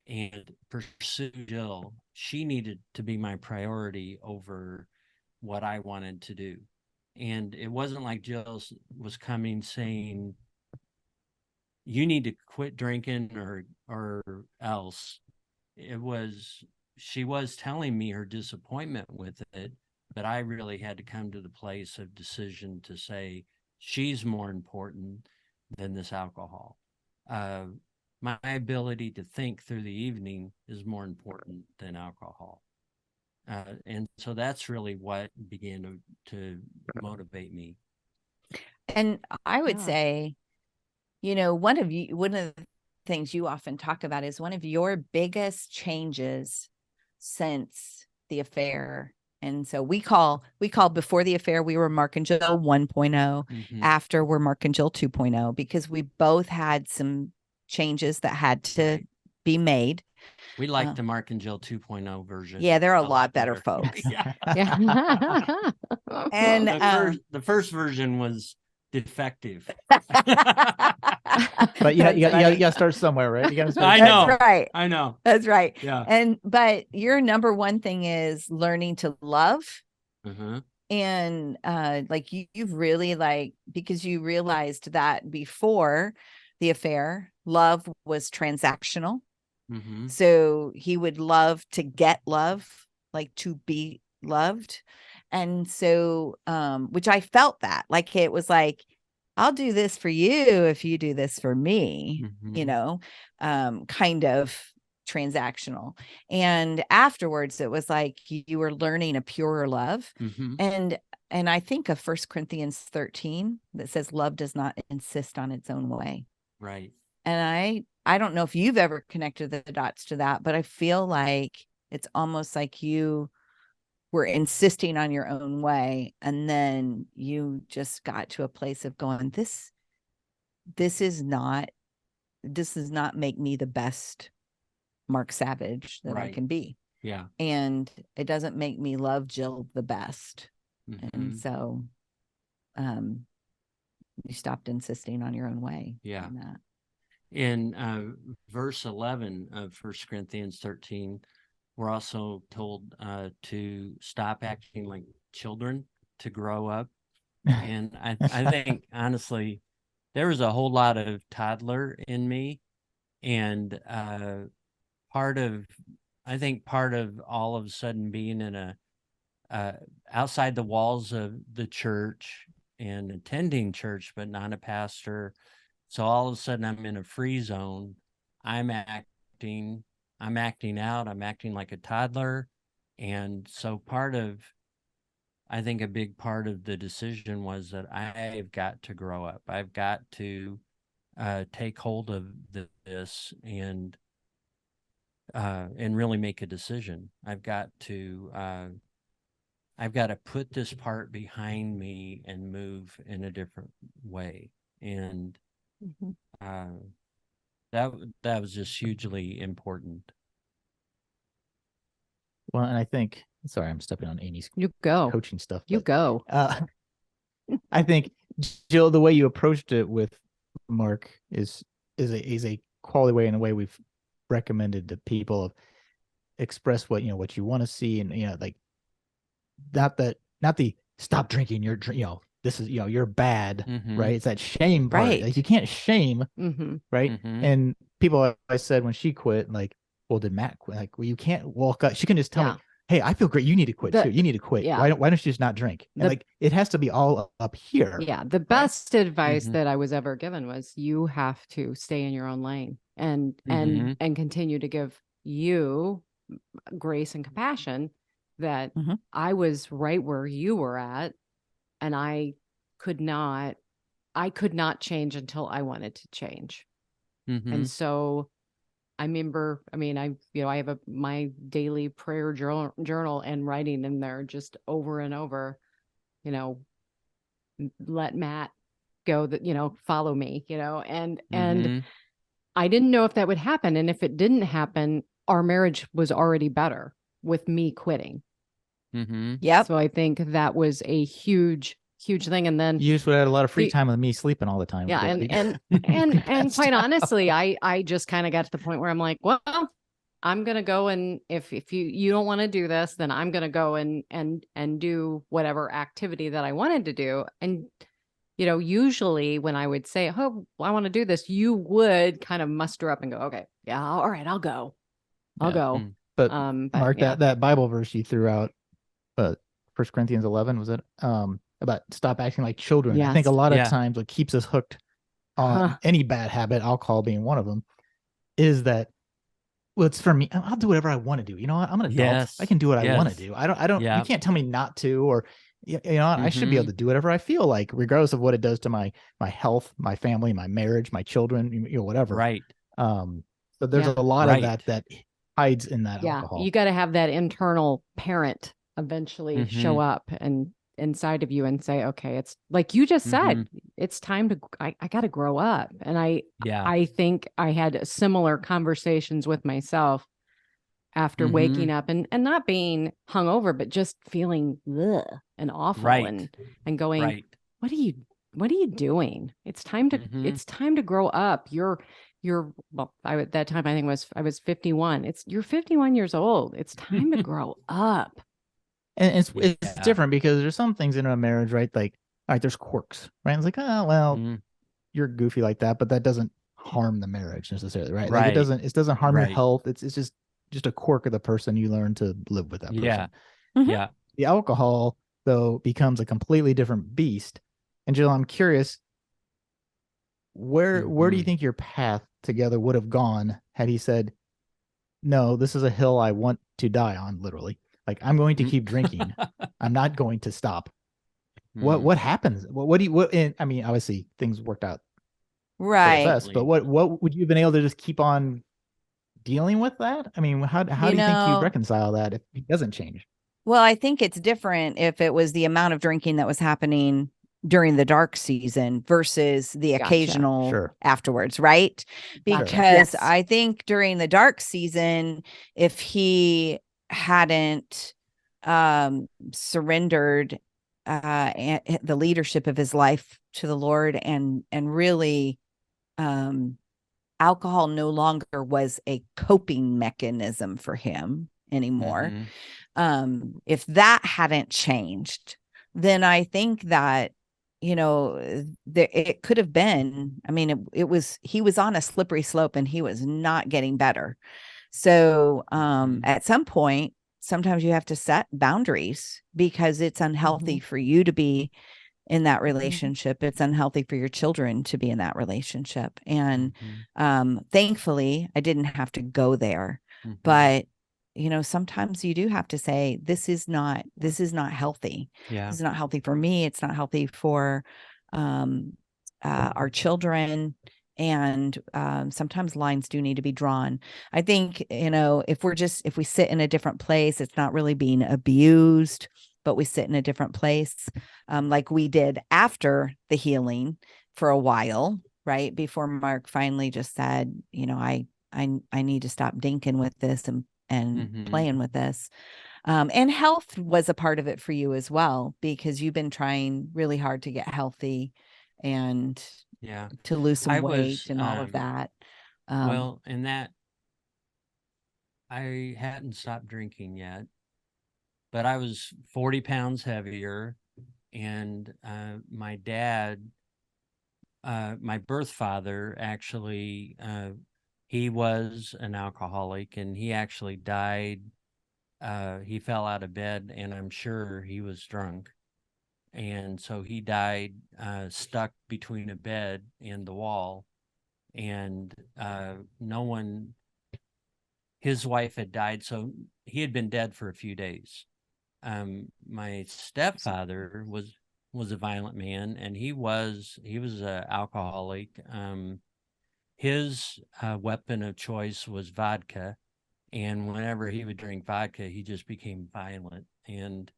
Speaker 6: and pursue Jill. She needed to be my priority over what I wanted to do. And it wasn't like Jill was coming saying, you need to quit drinking or else. She was telling me her disappointment with it, but I really had to come to the place of decision to say she's more important than this alcohol. My ability to think through the evening is more important than alcohol. And so that's really what began to motivate me.
Speaker 5: And I would
Speaker 3: Yeah.
Speaker 5: say, you know, one of the things you often talk about is one of your biggest changes since the affair. And so we call before the affair, we were Mark and Jill 1.0.
Speaker 6: Mm-hmm.
Speaker 5: After, we're Mark and Jill 2.0, because we both had some changes that had to be made.
Speaker 6: We like the Mark and Jill 2.0 version.
Speaker 5: Yeah, they're a lot better folks.
Speaker 6: Yeah.
Speaker 3: Yeah.
Speaker 5: And
Speaker 6: The first version was defective.
Speaker 1: But you got to start somewhere, right? You got to start.
Speaker 6: I know.
Speaker 5: That's right.
Speaker 6: I know.
Speaker 5: That's right.
Speaker 6: Yeah.
Speaker 5: But your number one thing is learning to love.
Speaker 6: Uh-huh.
Speaker 5: And like you've really, like, because you realized that before the affair, love was transactional.
Speaker 6: Mm-hmm.
Speaker 5: So he would love to get love, like to be loved. And so, which I felt that, like, it was like, I'll do this for you if you do this for me,
Speaker 6: Mm-hmm.
Speaker 5: you know, kind of transactional. And afterwards, it was like you were learning a purer love.
Speaker 6: Mm-hmm.
Speaker 5: And I think of 1 Corinthians 13 that says love does not insist on its own way.
Speaker 6: Right.
Speaker 5: And I don't know if you've ever connected the dots to that, but I feel like it's almost like you were insisting on your own way, and then you just got to a place of going, this does not make me the best Mark Savage that I
Speaker 6: Right.
Speaker 5: can be.
Speaker 6: Yeah.
Speaker 5: And it doesn't make me love Jill the best.
Speaker 6: Mhm.
Speaker 5: And so you stopped insisting on your own way.
Speaker 6: Yeah.
Speaker 5: on that.
Speaker 6: In verse 11 of 1 Corinthians 13, we're also told to stop acting like children, to grow up. And I think, honestly, there was a whole lot of toddler in me. And part of all of a sudden being in a outside the walls of the church and attending church, but not a pastor. So all of a sudden I'm in a free zone. I'm acting out, I'm acting like a toddler. And so I think a big part of the decision was that I've got to grow up. I've got to take hold of this and really make a decision. I've got to put this part behind me and move in a different way. And that was just hugely important.
Speaker 1: Well, and I think, sorry, I'm stepping on Amy's
Speaker 3: You go.
Speaker 1: coaching stuff.
Speaker 3: You
Speaker 1: but,
Speaker 3: go.
Speaker 1: I think, Jill, the way you approached it with Mark is a quality way, and a way we've recommended to people of express what you want to see, and like not the stop drinking, this is you're bad, right? It's that shame part.
Speaker 5: Right.
Speaker 1: Like you can't shame, right?
Speaker 6: Mm-hmm.
Speaker 1: And people always said when she quit, like, well, did Matt quit? Like, well, you can't walk up. She can just tell me, hey, I feel great. You need to quit too. You need to quit.
Speaker 3: Yeah.
Speaker 1: Why don't you just not drink? And like, it has to be all up here.
Speaker 3: Yeah. The best advice that I was ever given was you have to stay in your own lane and continue to give you grace and compassion that I was right where you were at, and I could not change until I wanted to change. And so I remember, I have my daily prayer journal and writing in there just over and over, let Matt go, that, follow me, and I didn't know if that would happen. And if it didn't happen, our marriage was already better with me quitting.
Speaker 5: Yep.
Speaker 3: So I think that was a huge thing. And then
Speaker 1: you just would have had a lot of free time with me sleeping all the time.
Speaker 3: Yeah. And quite honestly, I just kind of got to the point where I'm like, well, I'm going to go. And if you don't want to do this, then I'm going to go and do whatever activity that I wanted to do. And, usually when I would say, oh, I want to do this, you would kind of muster up and go, okay, yeah, all right, I'll go.
Speaker 1: But Mark, that Bible verse you threw out, 1 Corinthians 11, was it? About stop acting like children.
Speaker 3: Yes.
Speaker 1: I think a lot of times what keeps us hooked on any bad habit, alcohol being one of them, is that, well, it's for me. I'll do whatever I want to do. You know what? I'm an adult.
Speaker 6: Yes.
Speaker 1: I can do what I want to do. I don't. You can't tell me not to, or I should be able to do whatever I feel like, regardless of what it does to my health, my family, my marriage, my children, whatever.
Speaker 6: Right.
Speaker 1: So there's a lot of that hides in that alcohol.
Speaker 3: You got to have that internal parent eventually show up and inside of you and say, okay, it's like you just said, it's time to, I got to grow up. And I think I had similar conversations with myself after waking up and not being hungover, but just feeling and awful and going, what are you doing? It's time to grow up. At that time, I think I was 51. You're 51 years old. It's time to grow up.
Speaker 1: And it's different because there's some things in a marriage, right? Like, all right, there's quirks, right? It's like, oh, well, you're goofy like that, but that doesn't harm the marriage necessarily, right? Like it doesn't harm your health. It's just a quirk of the person. You learn to live with that person.
Speaker 6: Yeah. Yeah.
Speaker 1: The alcohol, though, becomes a completely different beast. And Jill, I'm curious, where do you think your path together would have gone had he said, no, this is a hill I want to die on, literally. Like, I'm going to keep drinking. I'm not going to stop. What happens? I mean, obviously things worked out
Speaker 5: right.
Speaker 1: best, but what would you have been able to just keep on dealing with that? I mean, how do you think you reconcile that if it doesn't change?
Speaker 5: Well, I think it's different if it was the amount of drinking that was happening during the dark season versus the
Speaker 3: Gotcha.
Speaker 5: occasional
Speaker 1: Sure.
Speaker 5: afterwards, right?
Speaker 3: Gotcha.
Speaker 5: Because
Speaker 3: Yes.
Speaker 5: I think during the dark season, if he hadn't surrendered the leadership of his life to the Lord, and really alcohol no longer was a coping mechanism for him anymore. If that hadn't changed, then I think that, it could have been, I mean, he was on a slippery slope and he was not getting better. So at some point, sometimes you have to set boundaries because it's unhealthy for you to be in that relationship. It's unhealthy for your children to be in that relationship. And thankfully, I didn't have to go there. But sometimes you do have to say, this is not healthy.
Speaker 6: Yeah.
Speaker 5: This is not healthy for me. It's not healthy for our children. And sometimes lines do need to be drawn. I think, if we sit in a different place, it's not really being abused, but we sit in a different place, like we did after the healing for a while, right? Before Mark finally just said, I need to stop dinking with this and playing with this. And health was a part of it for you as well, because you've been trying really hard to get healthy and to lose some weight and all of that.
Speaker 6: Well, and that I hadn't stopped drinking yet, but I was 40 pounds heavier. And my dad, my birth father, actually, he was an alcoholic, and he actually died. He fell out of bed, and I'm sure he was drunk. And so he died stuck between a bed and the wall. And his wife had died, so he had been dead for a few days. My stepfather was a violent man, and he was an alcoholic. His weapon of choice was vodka, and whenever he would drink vodka, he just became violent. And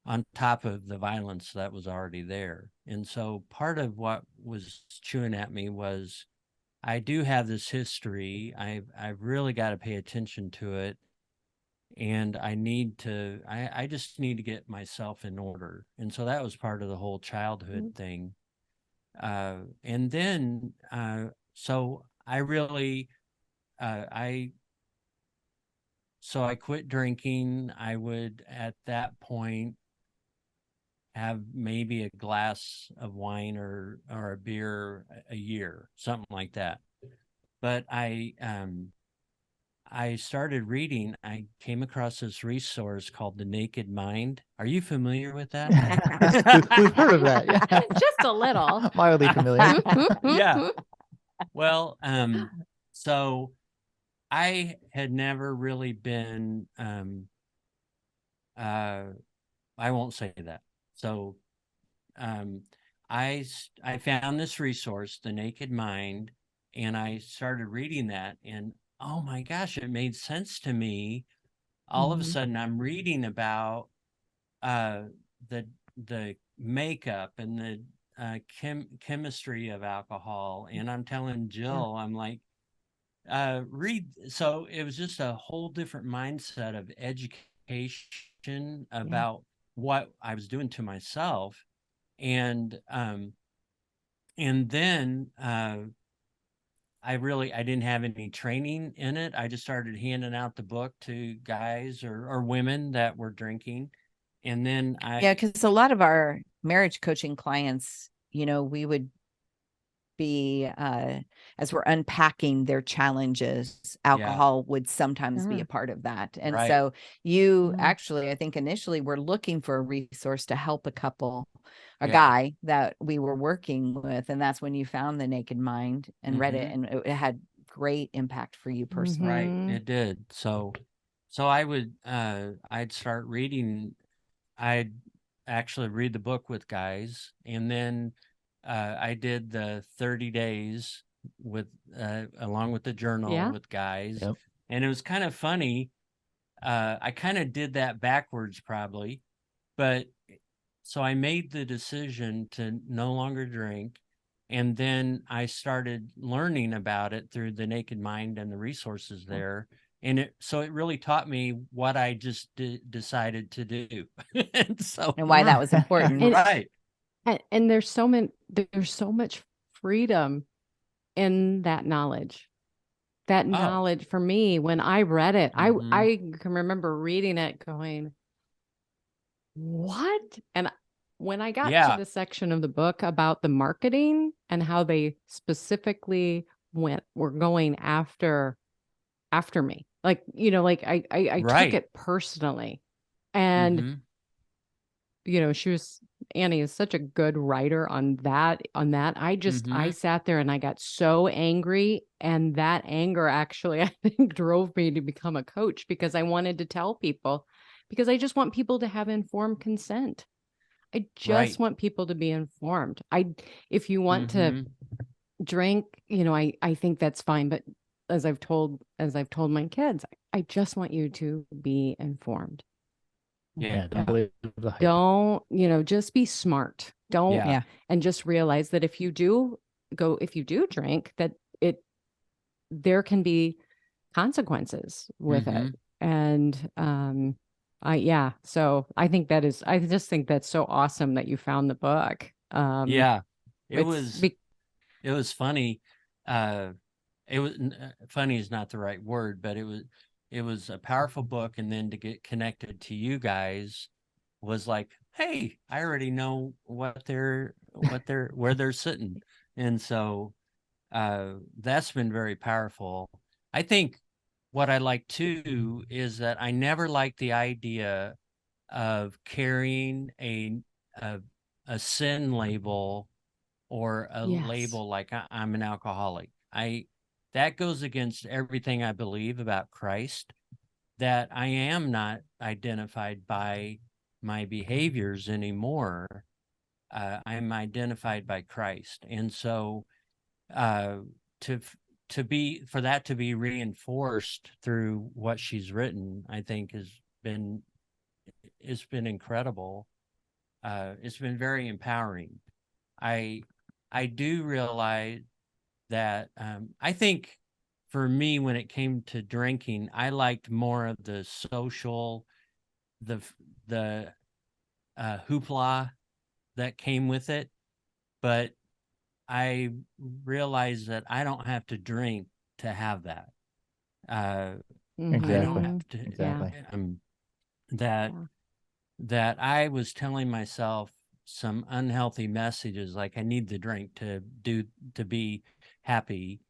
Speaker 6: on top of the violence that was already there. And so part of what was chewing at me was, I do have this history. I've really got to pay attention to it. And I just need to get myself in order. And so that was part of the whole childhood thing. And then, so I really, so I quit drinking. I would, at that point, have maybe a glass of wine or a beer a year, something like that. But I started reading. I came across this resource called The Naked Mind. Are you familiar with that?
Speaker 1: We've heard of that. Yeah.
Speaker 3: Just a little.
Speaker 1: Mildly familiar.
Speaker 6: Yeah. Well, so I had never really been, I won't say that. So I found this resource, The Naked Mind, and I started reading that, and oh my gosh, it made sense to me. All of a sudden, I'm reading about the makeup and the chemistry of alcohol, and I'm telling Jill, I'm like, read. So it was just a whole different mindset of education about what I was doing to myself. And then I didn't have any training in it. I just started handing out the book to guys or women that were drinking. And then
Speaker 5: because a lot of our marriage coaching clients, we would be as we're unpacking their challenges, alcohol would sometimes be a part of that. And so you actually, I think initially were looking for a resource to help a couple, guy that we were working with, and that's when you found The Naked Mind and read it, and it had great impact for you personally.
Speaker 6: Right, it did. So I would I'd start reading. I'd actually read the book with guys, and then I did the 30 days with along with the journal with guys. And it was kind of funny. I kind of did that backwards probably, but so I made the decision to no longer drink. And then I started learning about it through the Naked Mind and the resources there. And so it really taught me what I just decided to do.
Speaker 5: And why that was important.
Speaker 6: Right.
Speaker 3: And there's so much freedom in that knowledge. That knowledge for me, when I read it, I can remember reading it going, what? And when I got to the section of the book about the marketing and how they specifically were going after me, like, like I took it personally. And, Annie is such a good writer on that. I sat there and I got so angry, and that anger actually, I think, drove me to become a coach, because I wanted to tell people, because I just want people to have informed consent. I just want people to be informed. If you want to drink, I think that's fine. But as I've told my kids, I just want you to be informed.
Speaker 1: Yeah. Don't believe the hype.
Speaker 3: Don't, just be smart. Don't, and just realize that if you do drink, that there can be consequences with it. And, so I just think that's so awesome that you found the book.
Speaker 6: It was funny. Funny is not the right word, but it was a powerful book. And then to get connected to you guys was like, hey, I already know where they're sitting. And so, that's been very powerful. I think what I like too is that I never liked the idea of carrying a sin label or a label like I'm an alcoholic. That goes against everything I believe about Christ, that I am not identified by my behaviors anymore. I'm identified by Christ. And so for that to be reinforced through what she's written, I think it's been incredible. It's been very empowering. I do realize that I think for me, when it came to drinking, I liked more of the social, the hoopla that came with it. But I realized that I don't have to drink to have that.
Speaker 1: Exactly.
Speaker 6: I don't have to.
Speaker 1: Exactly.
Speaker 6: That I was telling myself some unhealthy messages, like I need the drink to be happy,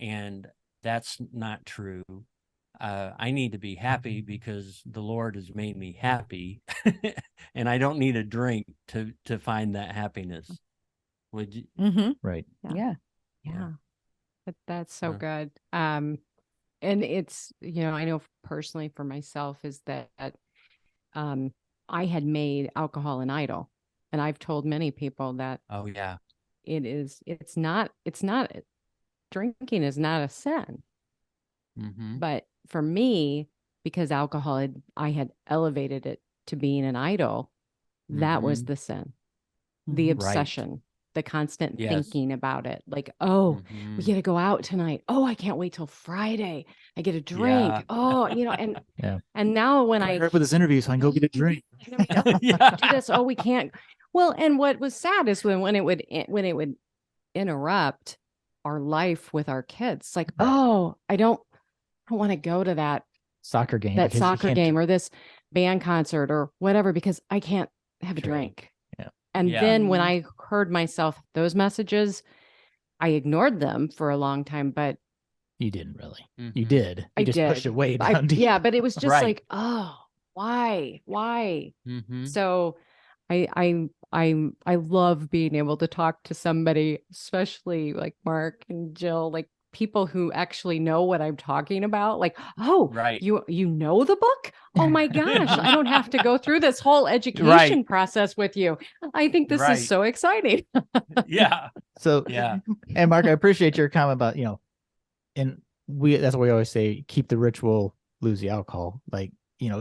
Speaker 6: and that's not true. I need to be happy because the Lord has made me happy, and I don't need a drink to find that happiness. Would you?
Speaker 1: Right.
Speaker 5: Yeah.
Speaker 3: That's so good. And it's, I know personally for myself is that I had made alcohol an idol, and I've told many people that it's not drinking is not a sin. But for me, because I had elevated it to being an idol, that was the sin, the obsession, the constant thinking about it. Like, we got to go out tonight. Oh, I can't wait till Friday. I get a drink.
Speaker 6: Yeah.
Speaker 3: Oh, and now when I
Speaker 1: heard with this interview, so I can go get a drink.
Speaker 3: do this. Oh, we can't. Well, and what was sad is when it would interrupt our life with our kids. Like, I don't want to go to that
Speaker 1: soccer game,
Speaker 3: or this band concert or whatever, because I can't have a drink.
Speaker 1: Yeah.
Speaker 3: And then when I heard myself those messages, I ignored them for a long time, but
Speaker 1: you didn't really. You did.
Speaker 3: I
Speaker 1: just
Speaker 3: did.
Speaker 1: pushed it way down deep.
Speaker 3: Yeah, but it was just like, why? So I love being able to talk to somebody, especially like Mark and Jill, like people who actually know what I'm talking about. Like, you know the book? Oh my gosh, I don't have to go through this whole education process with you. I think this is so exciting.
Speaker 1: So, and Mark, I appreciate your comment about, and that's what we always say, keep the ritual, lose the alcohol. Like,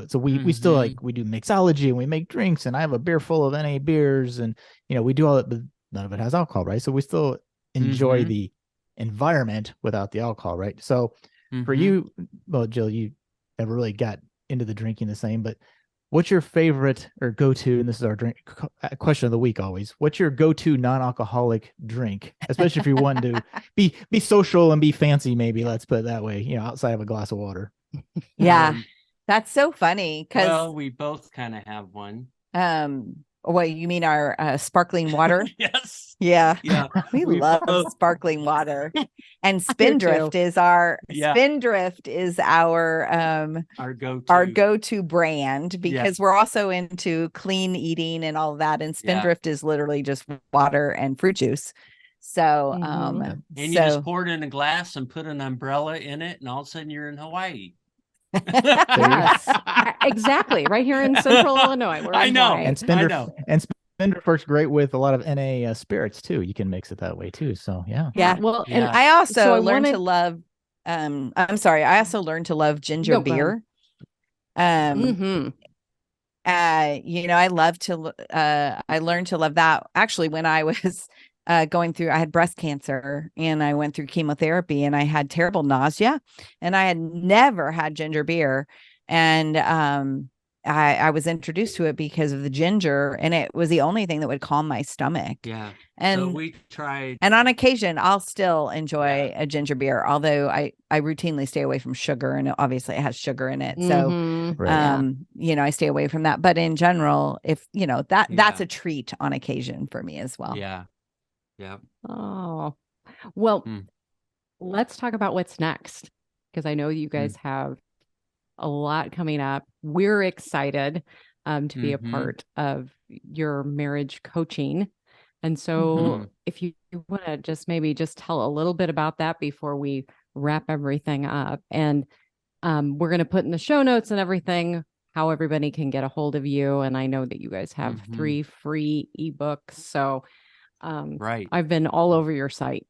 Speaker 1: so we still we do mixology and we make drinks, and I have a beer full of NA beers, and we do all that, but none of it has alcohol, right? So we still enjoy the environment without the alcohol, right? So for you, well, Jill, you never really got into the drinking the same, but what's your favorite or go-to, and this is our drink question of the week always, what's your go-to non-alcoholic drink, especially if you want to be social and be fancy, maybe, let's put it that way, outside of a glass of water?
Speaker 5: Yeah. That's so funny because
Speaker 6: well, we both kind of have one.
Speaker 5: What you mean, our sparkling water?
Speaker 6: Yes.
Speaker 5: Yeah. We love
Speaker 6: both.
Speaker 5: sparkling water. And Spindrift is our go-to brand, because we're also into clean eating and all of that. And Spindrift is literally just water and fruit juice. So
Speaker 6: and you just pour it in a glass and put an umbrella in it, and all of a sudden you're in Hawaii.
Speaker 3: Yes, exactly. Right here in Central Illinois.
Speaker 6: I know.
Speaker 3: And
Speaker 1: Spindrift works great with a lot of NA spirits too. You can mix it that way too. So yeah.
Speaker 5: Well, and I also learned to love. I'm sorry. I also learned to love ginger beer. I learned to love that actually when I was I had breast cancer, and I went through chemotherapy, and I had terrible nausea, and I had never had ginger beer. And I was introduced to it because of the ginger, and it was the only thing that would calm my stomach.
Speaker 6: Yeah.
Speaker 5: And
Speaker 6: so we tried.
Speaker 5: And on occasion, I'll still enjoy a ginger beer, although I routinely stay away from sugar, and obviously it has sugar in it. So, I stay away from that. But in general, if that's a treat on occasion for me as well.
Speaker 6: Yeah. Yeah.
Speaker 3: Oh, well, let's talk about what's next, because I know you guys have a lot coming up. We're excited to be a part of your marriage coaching. And so if you want to just tell a little bit about that before we wrap everything up. And we're going to put in the show notes and everything how everybody can get a hold of you. And I know that you guys have 3 free ebooks. So I've been all over your site.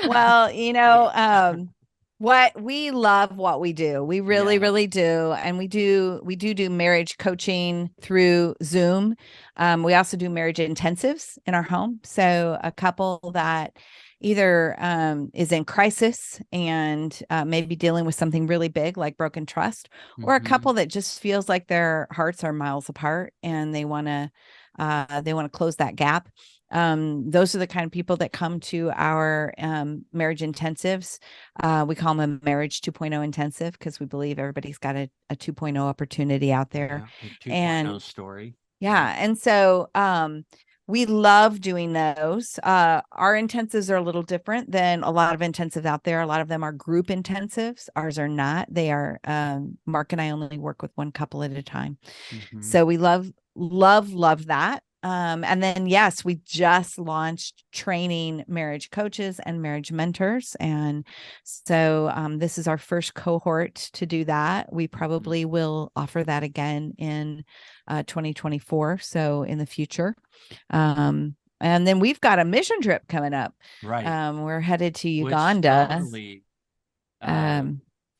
Speaker 5: Well, what we love what we do. We really, really do. And we do marriage coaching through Zoom. We also do marriage intensives in our home. So a couple that either is in crisis and maybe dealing with something really big like broken trust, or a couple that just feels like their hearts are miles apart and they want to close that gap. Those are the kind of people that come to our marriage intensives. We call them a marriage 2.0 intensive, because we believe everybody's got a 2.0 opportunity out there.
Speaker 6: Yeah, 2.0 story.
Speaker 5: Yeah. And so we love doing those. Our intensives are a little different than a lot of intensives out there. A lot of them are group intensives. Ours are not. They are, Mark and I only work with one couple at a time. So we love that. And then, yes, we just launched training marriage coaches and marriage mentors. And so this is our first cohort to do that. We probably will offer that again in 2024. So in the future. And then we've got a mission trip coming up.
Speaker 6: Right.
Speaker 5: We're headed to Uganda.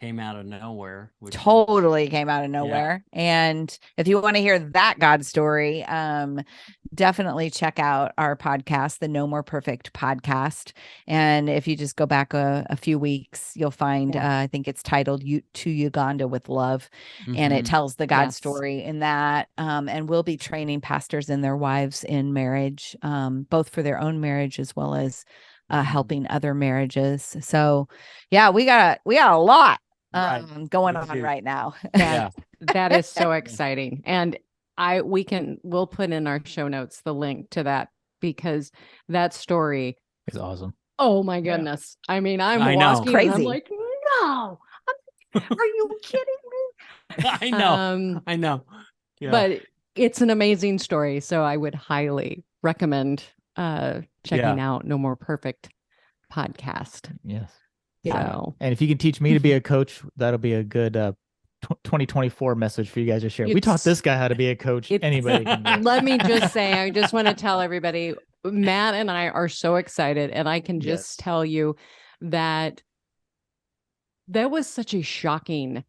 Speaker 6: Came out of nowhere.
Speaker 5: Came out of nowhere. And if you want to hear that God story, definitely check out our podcast, the No More Perfect podcast. And if you just go back a few weeks, you'll find, I think it's titled To Uganda with Love. And it tells the God story in that. And we'll be training pastors and their wives in marriage, both for their own marriage as well as helping other marriages. So yeah, we got a lot going on right now.
Speaker 3: That is so exciting. And we'll put in our show notes the link to that, because that story
Speaker 1: is awesome.
Speaker 3: Oh my goodness. I mean, I'm walking crazy. And I'm like, no, are you kidding me?
Speaker 6: I know. Yeah.
Speaker 3: But it's an amazing story. So I would highly recommend checking out No More Perfect podcast.
Speaker 1: Yes.
Speaker 3: So.
Speaker 1: And if you can teach me to be a coach, that'll be a good 2024 message for you guys to share. We taught this guy how to be a coach. Anybody can do.
Speaker 3: Let me just say, I just want to tell everybody, Matt and I are so excited. And I can just tell you that that was such a shocking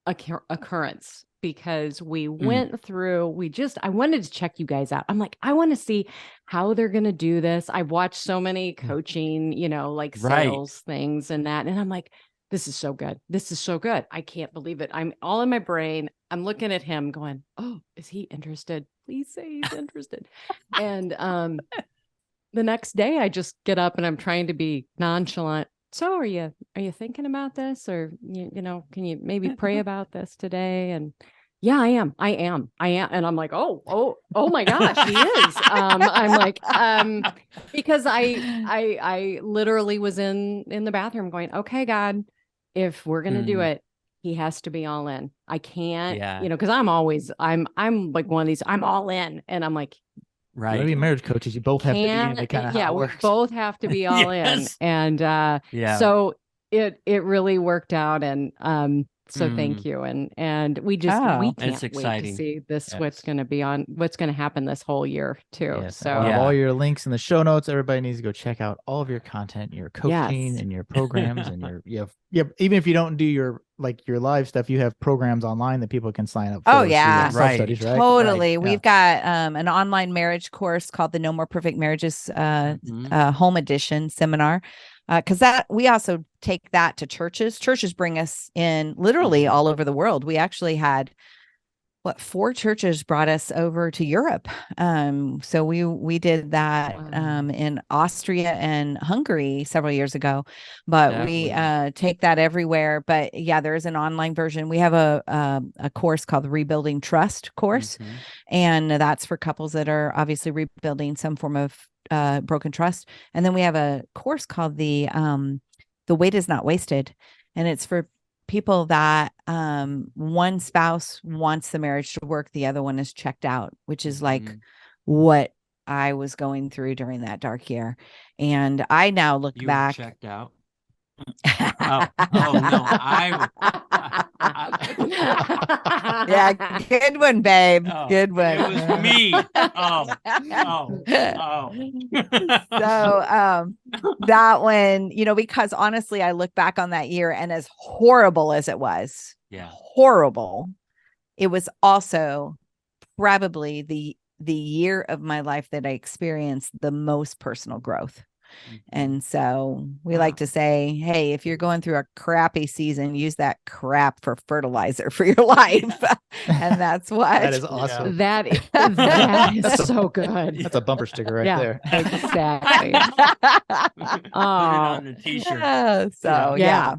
Speaker 3: occurrence because we went through, I wanted to check you guys out. I'm like, I want to see how they're going to do this. I've watched so many coaching, like sales things and that. And I'm like, this is so good. This is so good. I can't believe it. I'm all in my brain. I'm looking at him going, oh, is he interested? Please say he's interested. And the next day I just get up and I'm trying to be nonchalant. So are you thinking about this, or can you maybe pray about this today? And yeah, I am. And I'm like, oh my gosh, he is. I'm like, because I literally was in the bathroom going, okay, God, if we're going to do it, he has to be all in. I can't, because I'm like one of these, I'm all in. And I'm like,
Speaker 1: right. Maybe marriage coaches, you both have to be in. It kind of how it works.
Speaker 3: We both have to be all in. And so it really worked out. And so thank you. And we can't wait to see this, what's going to happen this whole year too.
Speaker 1: Yes.
Speaker 3: So
Speaker 1: all your links in the show notes. Everybody needs to go check out all of your content, your coaching and your programs and your even if you don't do your live stuff, you have programs online that people can sign up for.
Speaker 5: Oh yeah.
Speaker 1: Right.
Speaker 5: Totally.
Speaker 1: Right.
Speaker 5: We've got an online marriage course called the No More Perfect Marriages Home Edition seminar. Because we also take that to churches. Churches bring us in literally all over the world. We actually had 4 churches brought us over to Europe. So we did that in Austria and Hungary several years ago, but we take that everywhere. But yeah, there is an online version. We have a course called the Rebuilding Trust course, and that's for couples that are obviously rebuilding some form of broken trust. And then we have a course called the Weight Is Not Wasted, and it's for people that one spouse wants the marriage to work, the other one is checked out, which is like what I was going through during that dark year. And I now look back.
Speaker 6: Were checked out. No,
Speaker 5: Yeah, good one, babe. Good one.
Speaker 6: It was me.
Speaker 5: So that one, because honestly, I look back on that year, and as horrible as it was, horrible, it was also probably the year of my life that I experienced the most personal growth. And so we like to say, hey, if you're going through a crappy season, use that crap for fertilizer for your life. And that's what
Speaker 1: that is awesome.
Speaker 3: That is so good.
Speaker 1: That's a bumper sticker right there.
Speaker 3: Exactly.
Speaker 6: Put it on the t-shirt.
Speaker 5: Yeah.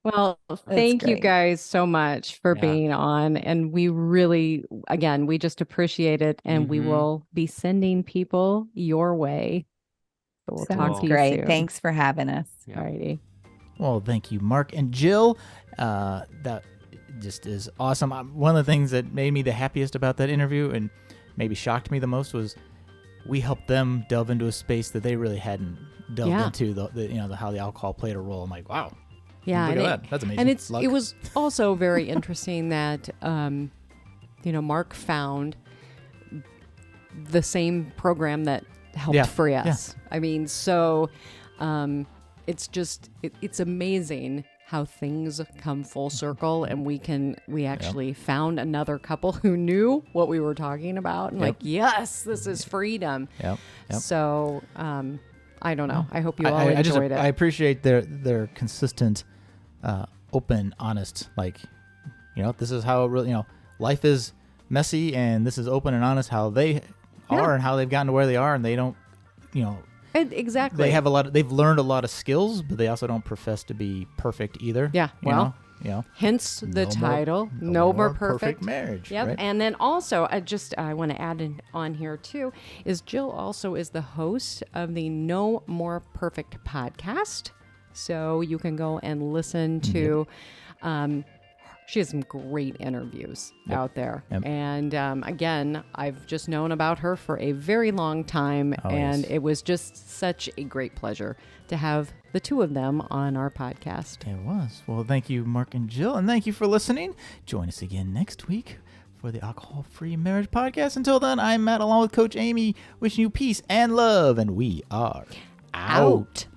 Speaker 3: Well, thank you guys so much for being on. And we really, again, we just appreciate it. And we will be sending people your way. So we'll talk to you
Speaker 5: great.
Speaker 3: soon.
Speaker 5: Thanks for having us.
Speaker 3: Alrighty.
Speaker 1: Well, thank you, Mark and Jill. That just is awesome. One of the things that made me the happiest about that interview and maybe shocked me the most was we helped them delve into a space that they really hadn't delved into. How the alcohol played a role. I'm like, wow.
Speaker 3: Yeah,
Speaker 1: look at that. That's amazing.
Speaker 3: And it was also very interesting that Mark found the same program that helped free us. I mean, so it's just it's amazing how things come full circle, and we actually found another couple who knew what we were talking about, and yes, this is freedom. So I don't know. I hope you all enjoyed it.
Speaker 1: I appreciate their consistent, open, honest. This is how it really. Life is messy, and this is open and honest how they are and how they've gotten to where they are, and they don't,
Speaker 3: exactly.
Speaker 1: They have they've learned a lot of skills, but they also don't profess to be perfect either.
Speaker 3: Yeah. Hence the title, No More Perfect
Speaker 1: Marriage.
Speaker 3: Yep.
Speaker 1: Right?
Speaker 3: And then also, I want to add on here too, is Jill also is the host of the No More Perfect podcast. So you can go and listen to, she has some great interviews out there. And again, I've just known about her for a very long time. It was just such a great pleasure to have the two of them on our podcast.
Speaker 1: It was. Well, thank you, Mark and Jill. And thank you for listening. Join us again next week for the Alcohol-Free Marriage Podcast. Until then, I'm Matt along with Coach Amy, wishing you peace and love. And we are out.